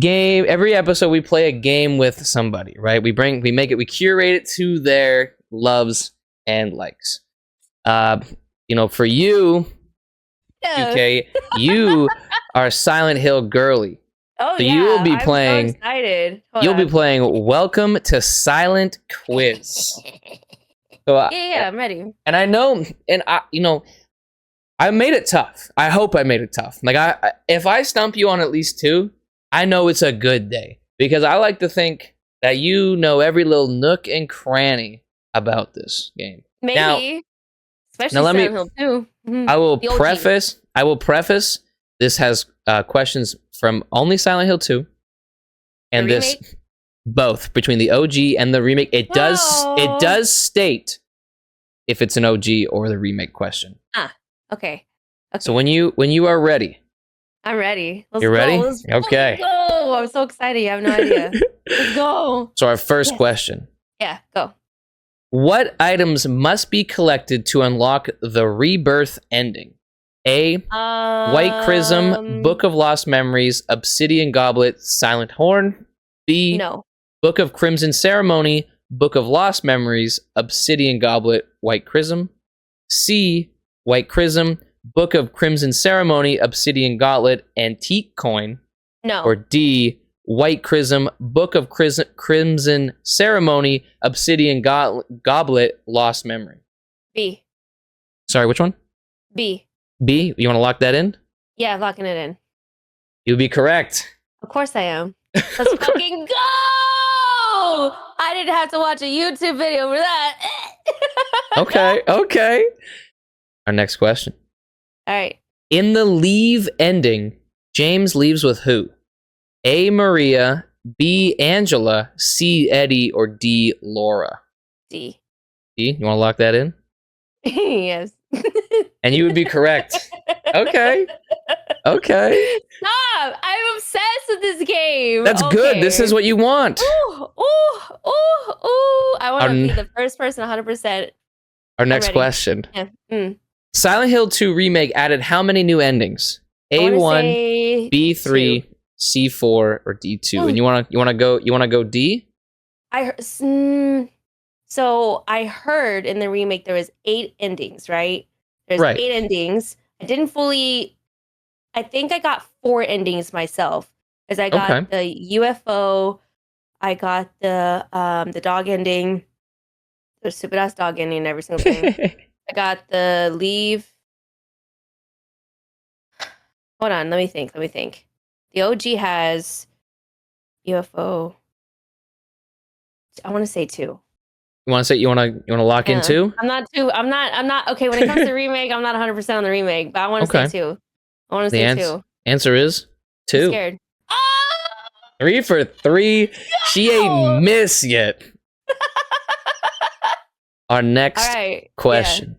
[SPEAKER 1] game, every episode, we play a game with somebody, right? We curate it to their loves and likes. For you, QK, you our Silent Hill girly.
[SPEAKER 2] Oh
[SPEAKER 1] So
[SPEAKER 2] yeah,
[SPEAKER 1] you will be
[SPEAKER 2] I'm
[SPEAKER 1] playing.
[SPEAKER 2] so excited.
[SPEAKER 1] You'll be playing Welcome to Silent Quiz. So
[SPEAKER 2] Yeah, I'm ready.
[SPEAKER 1] and I know, and I made it tough. I hope I made it tough. Like if I stump you on at least 2, I know it's a good day because I like to think that you know every little nook and cranny about this game.
[SPEAKER 2] Maybe, especially
[SPEAKER 1] now let me.
[SPEAKER 2] Silent Hill 2.
[SPEAKER 1] I will
[SPEAKER 2] The OG.
[SPEAKER 1] preface. I will preface. This has questions from only Silent Hill 2, and this both between the OG and the remake. It does state if it's an OG or the remake question.
[SPEAKER 2] Okay.
[SPEAKER 1] So when you are ready.
[SPEAKER 2] I'm ready.
[SPEAKER 1] You're ready? Okay.
[SPEAKER 2] Go. I'm so excited. You have no idea. Let's go.
[SPEAKER 1] So our first question.
[SPEAKER 2] Yeah, go.
[SPEAKER 1] What items must be collected to unlock the rebirth ending? A. White Chrism, Book of Lost Memories, Obsidian Goblet, Silent Horn. B.
[SPEAKER 2] No.
[SPEAKER 1] Book of Crimson Ceremony, Book of Lost Memories, Obsidian Goblet, White Chrism. C. White Chrism, Book of Crimson Ceremony, Obsidian Goblet, Antique Coin.
[SPEAKER 2] No.
[SPEAKER 1] Or D. White Chrism, Book of Crimson Ceremony, Obsidian Goblet, Lost Memory.
[SPEAKER 2] B.
[SPEAKER 1] Sorry, which one?
[SPEAKER 2] B.
[SPEAKER 1] B? You want to lock that in?
[SPEAKER 2] Yeah, locking it in.
[SPEAKER 1] You'll be correct.
[SPEAKER 2] Of course I am. Let's fucking go! I didn't have to watch a YouTube video for that.
[SPEAKER 1] Okay. Our next question.
[SPEAKER 2] All right.
[SPEAKER 1] In the Leave ending, James leaves with who? A. Maria, B. Angela, C. Eddie, or D. Laura?
[SPEAKER 2] D.
[SPEAKER 1] D? You want to lock that in?
[SPEAKER 2] Yes.
[SPEAKER 1] And you would be correct. Okay.
[SPEAKER 2] Stop! I'm obsessed with this game.
[SPEAKER 1] That's good. This is what you want.
[SPEAKER 2] Ooh. I want to be the first person 100%.
[SPEAKER 1] Our next question.
[SPEAKER 2] Yeah.
[SPEAKER 1] Silent Hill 2 Remake added how many new endings? A1, B3,
[SPEAKER 2] 2.
[SPEAKER 1] C4, or D2? And you wanna go D?
[SPEAKER 2] So I heard in the remake there was 8 endings, right? There's 8 endings. I think I got 4 endings myself. Because I got the UFO, I got the dog ending. The stupid ass dog ending and every single thing. I got the Leave. Hold on, let me think. The OG has UFO. I want to say 2.
[SPEAKER 1] You want to lock in 2?
[SPEAKER 2] I'm not okay, when it comes to remake, I'm not 100% on the remake, but I want to say 2. I want to say 2.
[SPEAKER 1] Answer is 2.
[SPEAKER 2] I'm scared.
[SPEAKER 1] 3 for 3. No! She ain't miss yet. Our next question.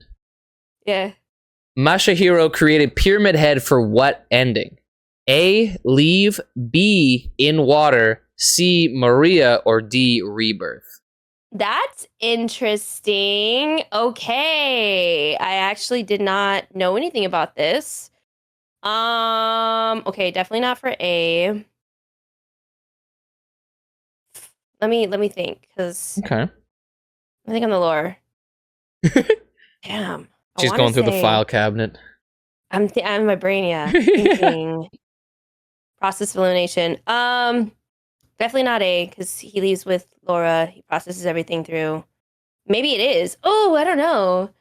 [SPEAKER 2] Yeah.
[SPEAKER 1] Masahiro created Pyramid Head for what ending? A. Leave, B. In Water, C. Maria, or D. Rebirth?
[SPEAKER 2] That's interesting. Okay. I actually did not know anything about this. Okay, definitely not for A. Let me think, because I think on the lore. Damn.
[SPEAKER 1] She's going through the file cabinet.
[SPEAKER 2] I'm in my brain, yeah. Thinking. Process of elimination. Definitely not A, because he leaves with Laura. He processes everything through. Maybe it is. Oh, I don't know.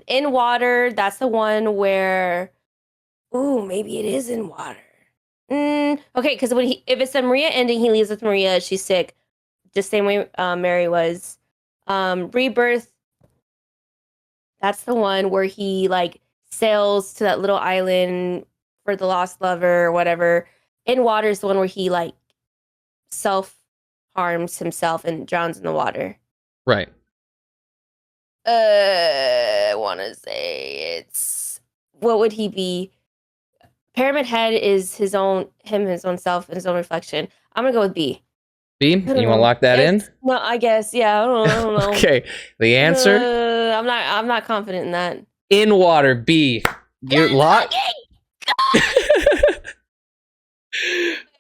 [SPEAKER 2] In Water, that's the one where. Ooh, maybe it is in Water. Okay, because if it's a Maria ending, he leaves with Maria. She's sick, just same way Mary was. Rebirth. That's the one where he sails to that little island for the lost lover or whatever. In Water is the one where he self-harms himself and drowns in the water.
[SPEAKER 1] Right.
[SPEAKER 2] I want to say what would he be? Pyramid Head is his own self and his own reflection. I'm gonna go with B.
[SPEAKER 1] B? You want to lock that in?
[SPEAKER 2] No, I guess. Yeah, I don't know.
[SPEAKER 1] Okay. The answer?
[SPEAKER 2] I'm not confident in that.
[SPEAKER 1] In Water, B. You're locked.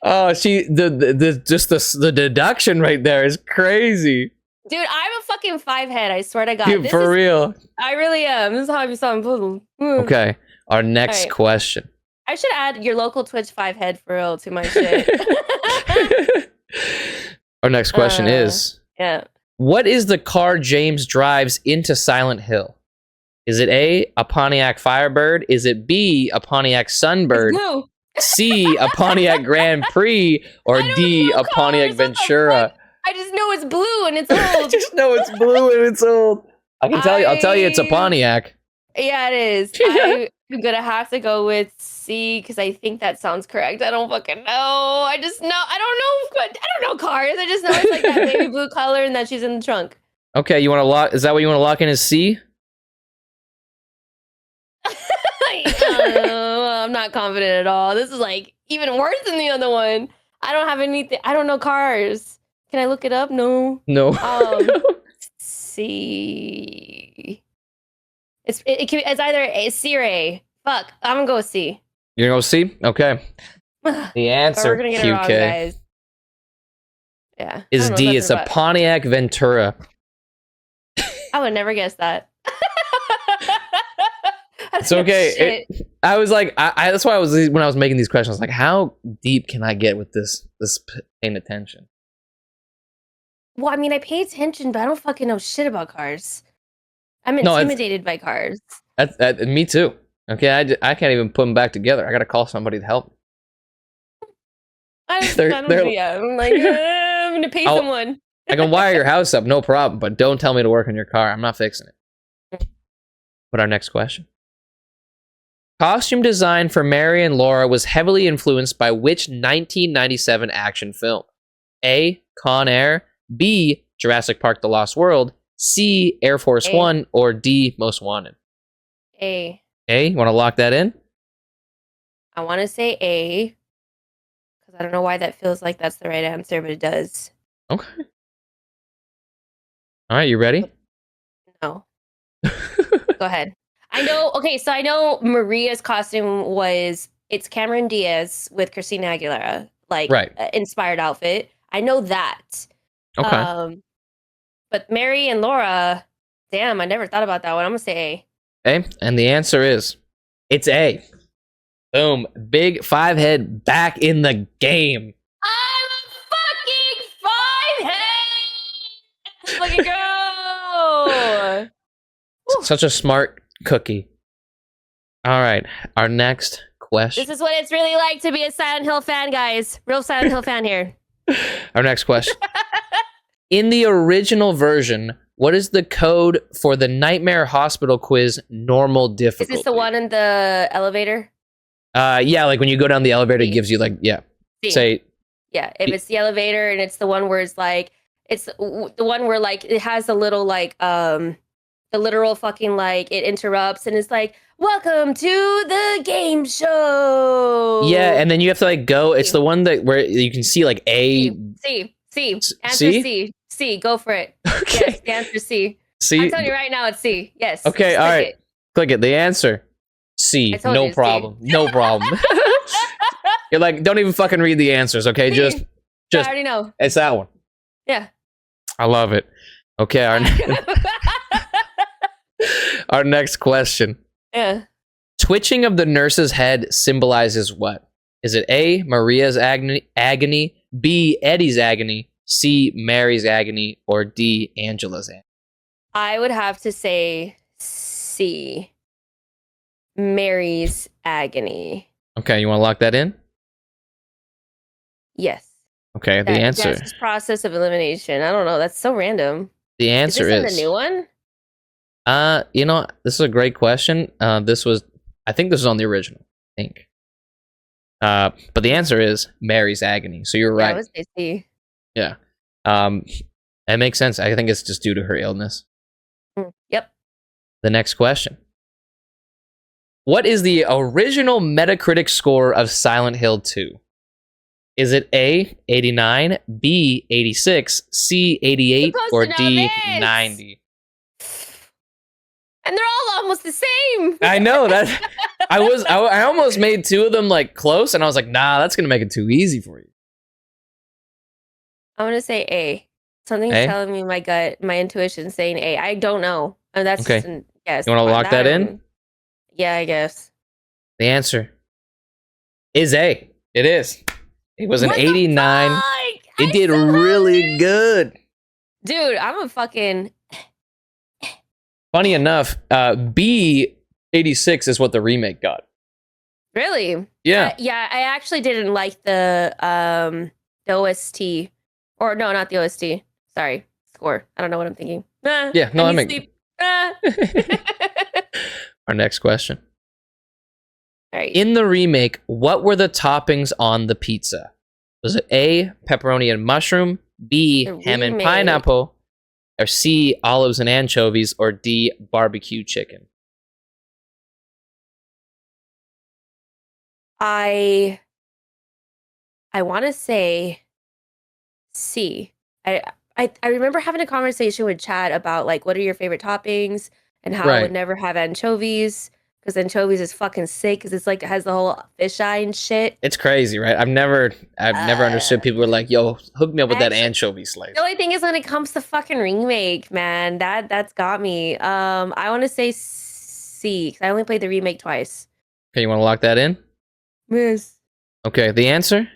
[SPEAKER 1] Oh, the deduction right there is crazy.
[SPEAKER 2] Dude, I'm a fucking 5 head. I swear to God.
[SPEAKER 1] Dude, real.
[SPEAKER 2] I really am. This is how I be solving puzzles.
[SPEAKER 1] Okay. Our next question.
[SPEAKER 2] I should add your local Twitch 5 head for real to my shit.
[SPEAKER 1] Our next question is, what is the car James drives into Silent Hill? Is it A, a Pontiac Firebird? Is it B, a Pontiac Sunbird?
[SPEAKER 2] No.
[SPEAKER 1] C, a Pontiac Grand Prix? Or D, a Pontiac Ventura?
[SPEAKER 2] I just know it's blue and it's old.
[SPEAKER 1] I just know it's blue and it's old. I'll tell you it's a Pontiac.
[SPEAKER 2] Yeah, it is. I'm gonna have to go with C because I think that sounds correct. I don't fucking know. I don't know cars. I just know it's like that baby blue color and that she's in the trunk.
[SPEAKER 1] Okay, you want to lock? Is that what you want to lock in as C?
[SPEAKER 2] I'm not confident at all. This is like even worse than the other one. I don't have anything. I don't know cars. Can I look it up? No. C. It's either a C or A. Fuck. I'm gonna go with C.
[SPEAKER 1] You're gonna go C? Okay. The answer,
[SPEAKER 2] we're gonna get it wrong, guys. Yeah.
[SPEAKER 1] Is D. It's a Pontiac Ventura.
[SPEAKER 2] I would never guess that.
[SPEAKER 1] It's okay. I was like, that's why when I was making these questions, I was like, how deep can I get with this paying attention?
[SPEAKER 2] Well, I mean, I pay attention, but I don't fucking know shit about cars. I'm intimidated by cars.
[SPEAKER 1] Me too. Okay, I can't even put them back together. I gotta call somebody to help.
[SPEAKER 2] I'm like, I'm gonna pay someone.
[SPEAKER 1] I can wire your house up, no problem, but don't tell me to work on your car. I'm not fixing it. But our next question. Costume design for Mary and Laura was heavily influenced by which 1997 action film? A, Con Air, B, Jurassic Park: The Lost World, C, Air Force One, or D, Most Wanted?
[SPEAKER 2] A.
[SPEAKER 1] A? You want to lock that in?
[SPEAKER 2] I want to say A, because I don't know why that feels like that's the right answer, but it does.
[SPEAKER 1] Okay. All right, you ready?
[SPEAKER 2] No. Go ahead. I know Maria's costume it's Cameron Diaz with Christina Aguilera, inspired outfit. I know that.
[SPEAKER 1] Okay.
[SPEAKER 2] But Mary and Laura, damn, I never thought about that one. I'm gonna say
[SPEAKER 1] A. Okay, and the answer is, it's A. Boom. Big 5 head back in the game.
[SPEAKER 2] I'm a fucking 5 head! Look at go!
[SPEAKER 1] Such a smart cookie. All right, our next question.
[SPEAKER 2] This is what it's really like to be a Silent Hill fan, guys. Real Silent Hill fan here.
[SPEAKER 1] Our next question. In the original version, what is the code for the Nightmare Hospital quiz normal difficulty?
[SPEAKER 2] Is this the one in the elevator?
[SPEAKER 1] Yeah, like when you go down the elevator, it gives you
[SPEAKER 2] C.
[SPEAKER 1] Say.
[SPEAKER 2] Yeah, if it's the elevator and it's the one where it's the one where it has the little the literal fucking it interrupts and it's like, welcome to the game show.
[SPEAKER 1] Yeah, and then you have to go. It's the one where you can see A.
[SPEAKER 2] C. Answer C. Go for it.
[SPEAKER 1] Okay.
[SPEAKER 2] Yes, the answer C.
[SPEAKER 1] C.
[SPEAKER 2] I'm telling you right now, it's C. Yes.
[SPEAKER 1] Okay, all right. Click it. The answer C. No problem. No problem. You're like, don't even fucking read the answers, okay? Just
[SPEAKER 2] I already know.
[SPEAKER 1] It's that one.
[SPEAKER 2] Yeah.
[SPEAKER 1] I love it. Okay, our next question.
[SPEAKER 2] Yeah.
[SPEAKER 1] Twitching of the nurse's head symbolizes what? Is it A, Maria's agony, B, Eddie's agony, C, Mary's agony, or D, Angela's agony?
[SPEAKER 2] I would have to say C, Mary's agony.
[SPEAKER 1] Okay, you want to lock that in?
[SPEAKER 2] Yes.
[SPEAKER 1] Okay, the answer.
[SPEAKER 2] That's process of elimination. I don't know. That's so random.
[SPEAKER 1] The answer
[SPEAKER 2] is this in the new one?
[SPEAKER 1] This is a great question. I think this was on the original, I think. But the answer is Mary's agony. So you're right.
[SPEAKER 2] I would say C.
[SPEAKER 1] Yeah. It makes sense. I think it's just due to her illness.
[SPEAKER 2] Yep.
[SPEAKER 1] The next question. What is the original Metacritic score of Silent Hill 2? Is it A, 89, B, 86, C, 88, or D, 90?
[SPEAKER 2] And they're all almost the same.
[SPEAKER 1] I know that. I almost made 2 of them close, and I was like, nah, that's gonna make it too easy for you.
[SPEAKER 2] I'm gonna say A. Something's telling me my gut, my intuition saying A. I don't know. And that's
[SPEAKER 1] okay.
[SPEAKER 2] Just a guess.
[SPEAKER 1] You want to lock that in?
[SPEAKER 2] Yeah, I guess.
[SPEAKER 1] The answer is A. It is. It was an
[SPEAKER 2] What
[SPEAKER 1] 89. It did really good.
[SPEAKER 2] Dude, I'm a fucking...
[SPEAKER 1] Funny enough, B 86 is what the remake got.
[SPEAKER 2] Really?
[SPEAKER 1] Yeah.
[SPEAKER 2] Yeah, I actually didn't like the OST. Or no, not the OST. Sorry. Score. I don't know what I'm thinking.
[SPEAKER 1] Yeah, no, I mean... Our next question.
[SPEAKER 2] All right.
[SPEAKER 1] In the remake, what were the toppings on the pizza? Was it A, pepperoni and mushroom, B, ham and pineapple, or C, olives and anchovies, or D, barbecue chicken?
[SPEAKER 2] I want to say C. I remember having a conversation with Chad about like what are your favorite toppings and how I would never have anchovies because anchovies is fucking sick because it's like it has the whole fisheye and shit.
[SPEAKER 1] It's crazy, right? I've never understood people were like, "Yo, hook me up with that anchovy slice."
[SPEAKER 2] The only thing is when it comes to fucking remake, man, that's got me. I want to say C because I only played the remake twice.
[SPEAKER 1] Okay, you want to lock that in?
[SPEAKER 2] Yes.
[SPEAKER 1] Okay, the answer?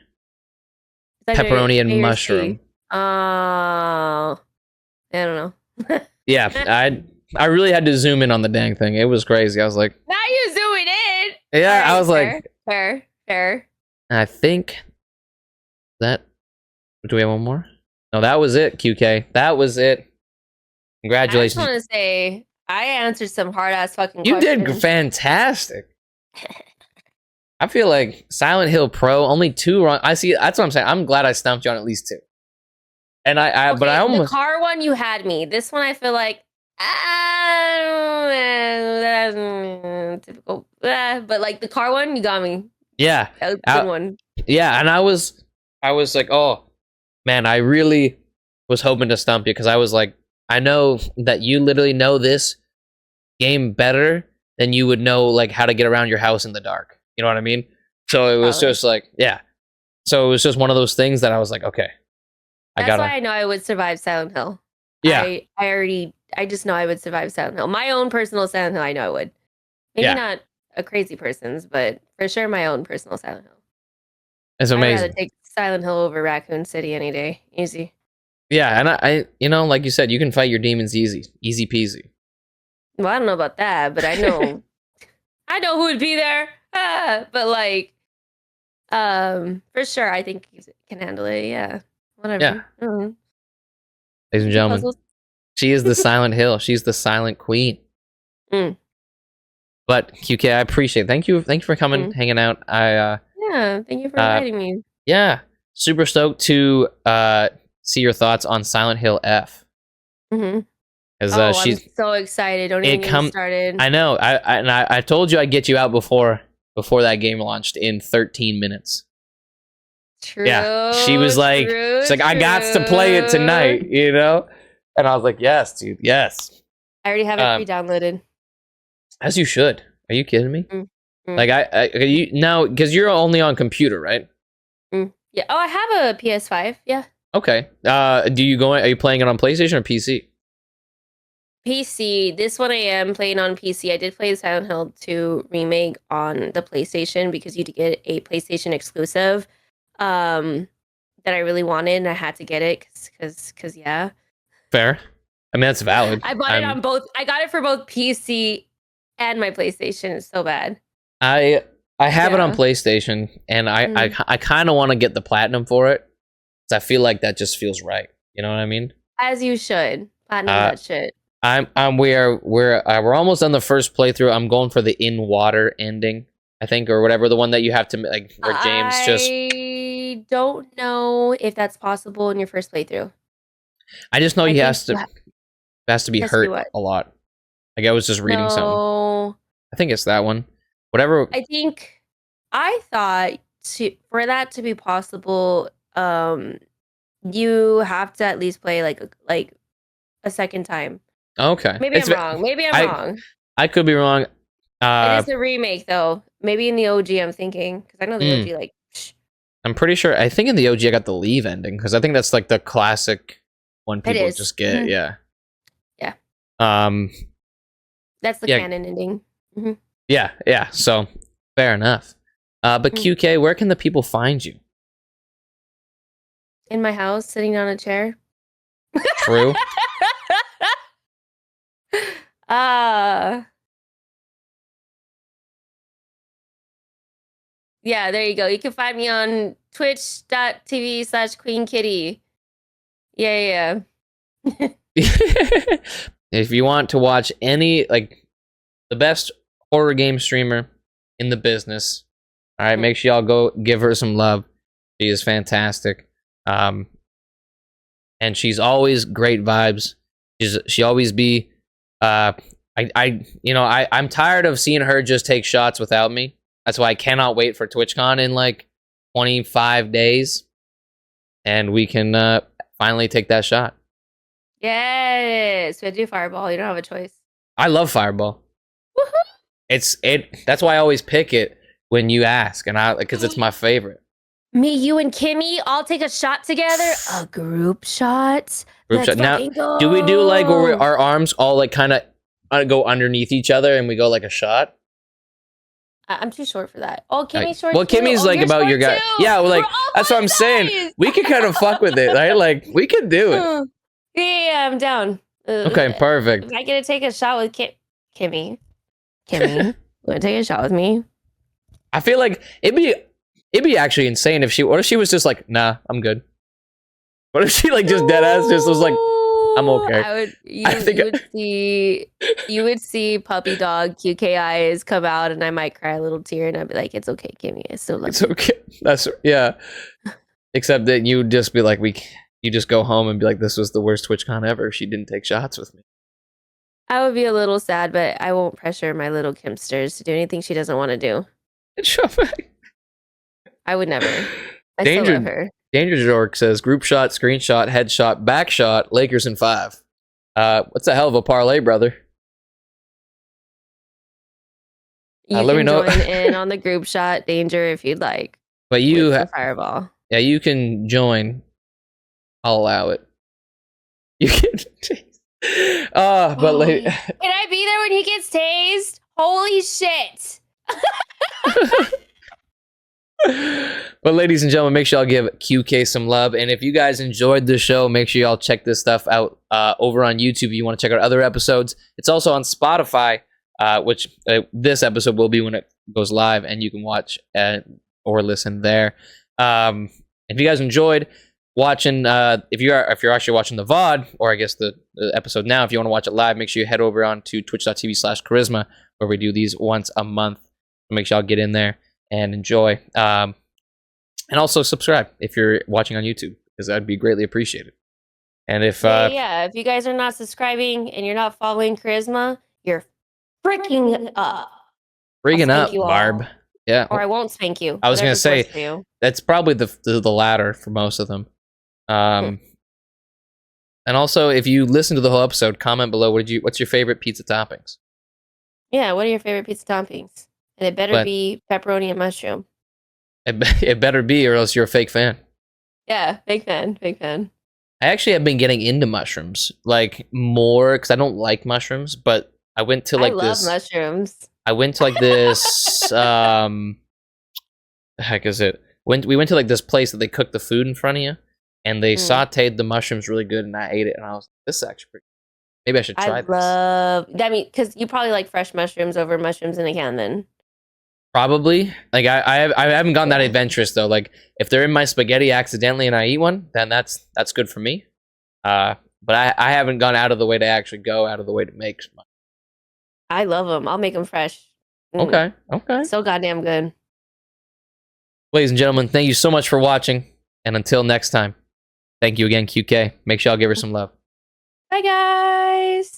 [SPEAKER 1] Pepperoni and mushroom.
[SPEAKER 2] I don't know.
[SPEAKER 1] Yeah, I really had to zoom in on the dang thing. It was crazy. I was like,
[SPEAKER 2] now you zooming in.
[SPEAKER 1] Yeah,
[SPEAKER 2] right,
[SPEAKER 1] I was like,
[SPEAKER 2] fair.
[SPEAKER 1] I think that. Do we have one more? No, that was it. QK, that was it. Congratulations.
[SPEAKER 2] I just want to say I answered some hard ass fucking.
[SPEAKER 1] You
[SPEAKER 2] questions.
[SPEAKER 1] did fantastic. I feel like Silent Hill Pro only 2 wrong. I see. That's what I'm saying. I'm glad I stumped you on at least 2. And
[SPEAKER 2] okay,
[SPEAKER 1] but I almost
[SPEAKER 2] the car one you had me. This one I feel like typical. But like the car one, you got me.
[SPEAKER 1] Yeah,
[SPEAKER 2] that was a good one.
[SPEAKER 1] Yeah, and I was like, oh man, I really was hoping to stump you because I was like, I know that you literally know this game better than you would know like how to get around your house in the dark. You know what I mean? So it was just like, yeah. So it was just one of those things that I was like, okay,
[SPEAKER 2] That's why I know I would survive Silent Hill.
[SPEAKER 1] Yeah,
[SPEAKER 2] I just know I would survive Silent Hill. My own personal Silent Hill, I know I would. Maybe not a crazy person's, but for sure my own personal Silent Hill.
[SPEAKER 1] It's amazing.
[SPEAKER 2] I'd rather take Silent Hill over Raccoon City any day. Easy.
[SPEAKER 1] Yeah, and I you know, like you said, you can fight your demons easy peasy.
[SPEAKER 2] Well, I don't know about that, but I know I know who would be there. But like for sure I think he can handle it. Yeah. Whatever.
[SPEAKER 1] Yeah.
[SPEAKER 2] Mm-hmm.
[SPEAKER 1] Ladies and gentlemen, she is the Silent Hill. She's the Silent Queen. But QK, I appreciate it. Thank you for coming, hanging out.
[SPEAKER 2] Yeah, thank you for inviting me.
[SPEAKER 1] Yeah, super stoked to see your thoughts on Silent Hill F.
[SPEAKER 2] I'm so excited. Don't even get me started.
[SPEAKER 1] I know. I told you I'd get you out before that game launched in 13 minutes.
[SPEAKER 2] True.
[SPEAKER 1] Yeah, she was like, I got to play it tonight, you know? And I was like, yes, dude, yes.
[SPEAKER 2] I already have it pre-downloaded.
[SPEAKER 1] As you should. Are you kidding me? Like you now because you're only on computer, right?
[SPEAKER 2] Yeah. Oh, I have a PS5. Yeah.
[SPEAKER 1] Okay. Are you playing it on PlayStation or PC?
[SPEAKER 2] PC. This one I am playing on PC. I did play the Silent Hill 2 remake on the PlayStation because you get a PlayStation exclusive that I really wanted and I had to get it because yeah. Fair.
[SPEAKER 1] I mean, that's valid.
[SPEAKER 2] I bought it on both. I got it for both PC and my PlayStation. It's so bad.
[SPEAKER 1] I have it on PlayStation and I kind of want to get the platinum for it because I feel like that just feels right. You know what I mean? As you should. Platinum that shit. We're almost on the first playthrough. I'm going for the in water ending, I think, or whatever, the one that you have to like where James I don't know if that's possible in your first playthrough. I just know he has to be hurt a lot. Like I was just reading something. I think it's that one. Whatever. I thought for that to be possible, you have to at least play like a second time. Okay. Maybe I'm wrong. Maybe I'm wrong. I could be wrong. It is a remake though. Maybe in the OG I'm thinking because I know the OG like. I'm pretty sure. I think in the OG I got the leave ending because I think that's like the classic one people just get. Mm-hmm. Yeah. Yeah. That's the canon ending. Mm-hmm. Yeah. So fair enough. But QK, where can the people find you?
[SPEAKER 2] In my house, sitting on a chair.
[SPEAKER 1] True.
[SPEAKER 2] Yeah, there you go. You can find me on twitch.tv/QueenKittiee. Yeah.
[SPEAKER 1] If you want to watch any, like, the best horror game streamer in the business, all right, make sure y'all go give her some love. She is fantastic. And she's always great vibes. She always be, I'm tired of seeing her just take shots without me. That's why I cannot wait for TwitchCon in like 25 days. And we can finally take that shot.
[SPEAKER 2] Yes. We had to do Fireball. You don't have a choice.
[SPEAKER 1] I love Fireball.
[SPEAKER 2] Woohoo!
[SPEAKER 1] That's why I always pick it when you ask, and because it's my favorite.
[SPEAKER 2] Me, you, and Kimmy all take a shot together. A group shot.
[SPEAKER 1] Group shot. Now, do we do like where our arms all like kind of go underneath each other and we go like a shot?
[SPEAKER 2] I'm too short for that. Oh, Kimmy's short.
[SPEAKER 1] Well, Kimmy's like about your guy. Yeah, well, like that's what I'm saying. We could kind of fuck with it, right? Like we could do it.
[SPEAKER 2] Yeah, I'm down.
[SPEAKER 1] Okay, perfect.
[SPEAKER 2] If I get to take a shot with Kimmy, you want to take a shot with me?
[SPEAKER 1] I feel like it'd be actually insane if what if she was just like, nah, I'm good. What if she like just dead ass just was like, I'm okay.
[SPEAKER 2] You would see puppy dog QK eyes come out, and I might cry a little tear, and I'd be like, "It's okay, Kimmy. I still love you."
[SPEAKER 1] It's okay. That's yeah. Except that you would just be like, you just go home and be like, this was the worst TwitchCon ever. She didn't take shots with me.
[SPEAKER 2] I would be a little sad, but I won't pressure my little Kimsters to do anything she doesn't want to do. I would never. I still love her.
[SPEAKER 1] Danger Dork says group shot, screenshot, headshot, back shot, Lakers in 5. What's a hell of a parlay, brother?
[SPEAKER 2] You can join in on the group shot, Danger, if you'd like.
[SPEAKER 1] But you
[SPEAKER 2] Fireball.
[SPEAKER 1] Yeah, you can join. I'll allow it. You can. But
[SPEAKER 2] can I be there when he gets tased? Holy shit!
[SPEAKER 1] But ladies and gentlemen, make sure y'all give QK some love. And if you guys enjoyed the show, make sure y'all check this stuff out over on YouTube. If you want to check out other episodes, it's also on Spotify, which this episode will be when it goes live, and you can watch or listen there. If you guys enjoyed watching, if you're actually watching the VOD, or I guess the episode now, if you want to watch it live, make sure you head over on to twitch.tv/Koryzma, where we do these once a month. Make sure y'all get in there and enjoy. And also subscribe if you're watching on YouTube, because that'd be greatly appreciated. And if
[SPEAKER 2] if you guys are not subscribing and you're not following Koryzma, you're freaking up.
[SPEAKER 1] Freaking up, Barb. Yeah.
[SPEAKER 2] Or I won't spank you.
[SPEAKER 1] I was gonna say that's probably the latter for most of them. And also, if you listen to the whole episode, comment below what's your favorite pizza toppings?
[SPEAKER 2] Yeah, what are your favorite pizza toppings? And it better be pepperoni and mushroom.
[SPEAKER 1] It better be, or else you're a fake fan.
[SPEAKER 2] Yeah, fake fan.
[SPEAKER 1] I actually have been getting into mushrooms, like more, because I don't like mushrooms, but I went to like this.
[SPEAKER 2] I love mushrooms.
[SPEAKER 1] I went to like this. The heck is it? We went to like this place that they cook the food in front of you, and they sauteed the mushrooms really good, and I ate it, and I was like, this is actually pretty. Maybe I should try this.
[SPEAKER 2] I mean, because you probably like fresh mushrooms over mushrooms in a can, then.
[SPEAKER 1] Probably. Like I haven't gotten that adventurous though. Like if they're in my spaghetti accidentally and I eat one, then that's good for me. But I haven't gone out of the way to actually go out of the way to make some.
[SPEAKER 2] I love them. I'll make them fresh.
[SPEAKER 1] Okay.
[SPEAKER 2] So goddamn good.
[SPEAKER 1] Ladies and gentlemen, thank you so much for watching, and until next time, thank you again, QK. Make sure y'all give her some love.
[SPEAKER 2] Bye, guys.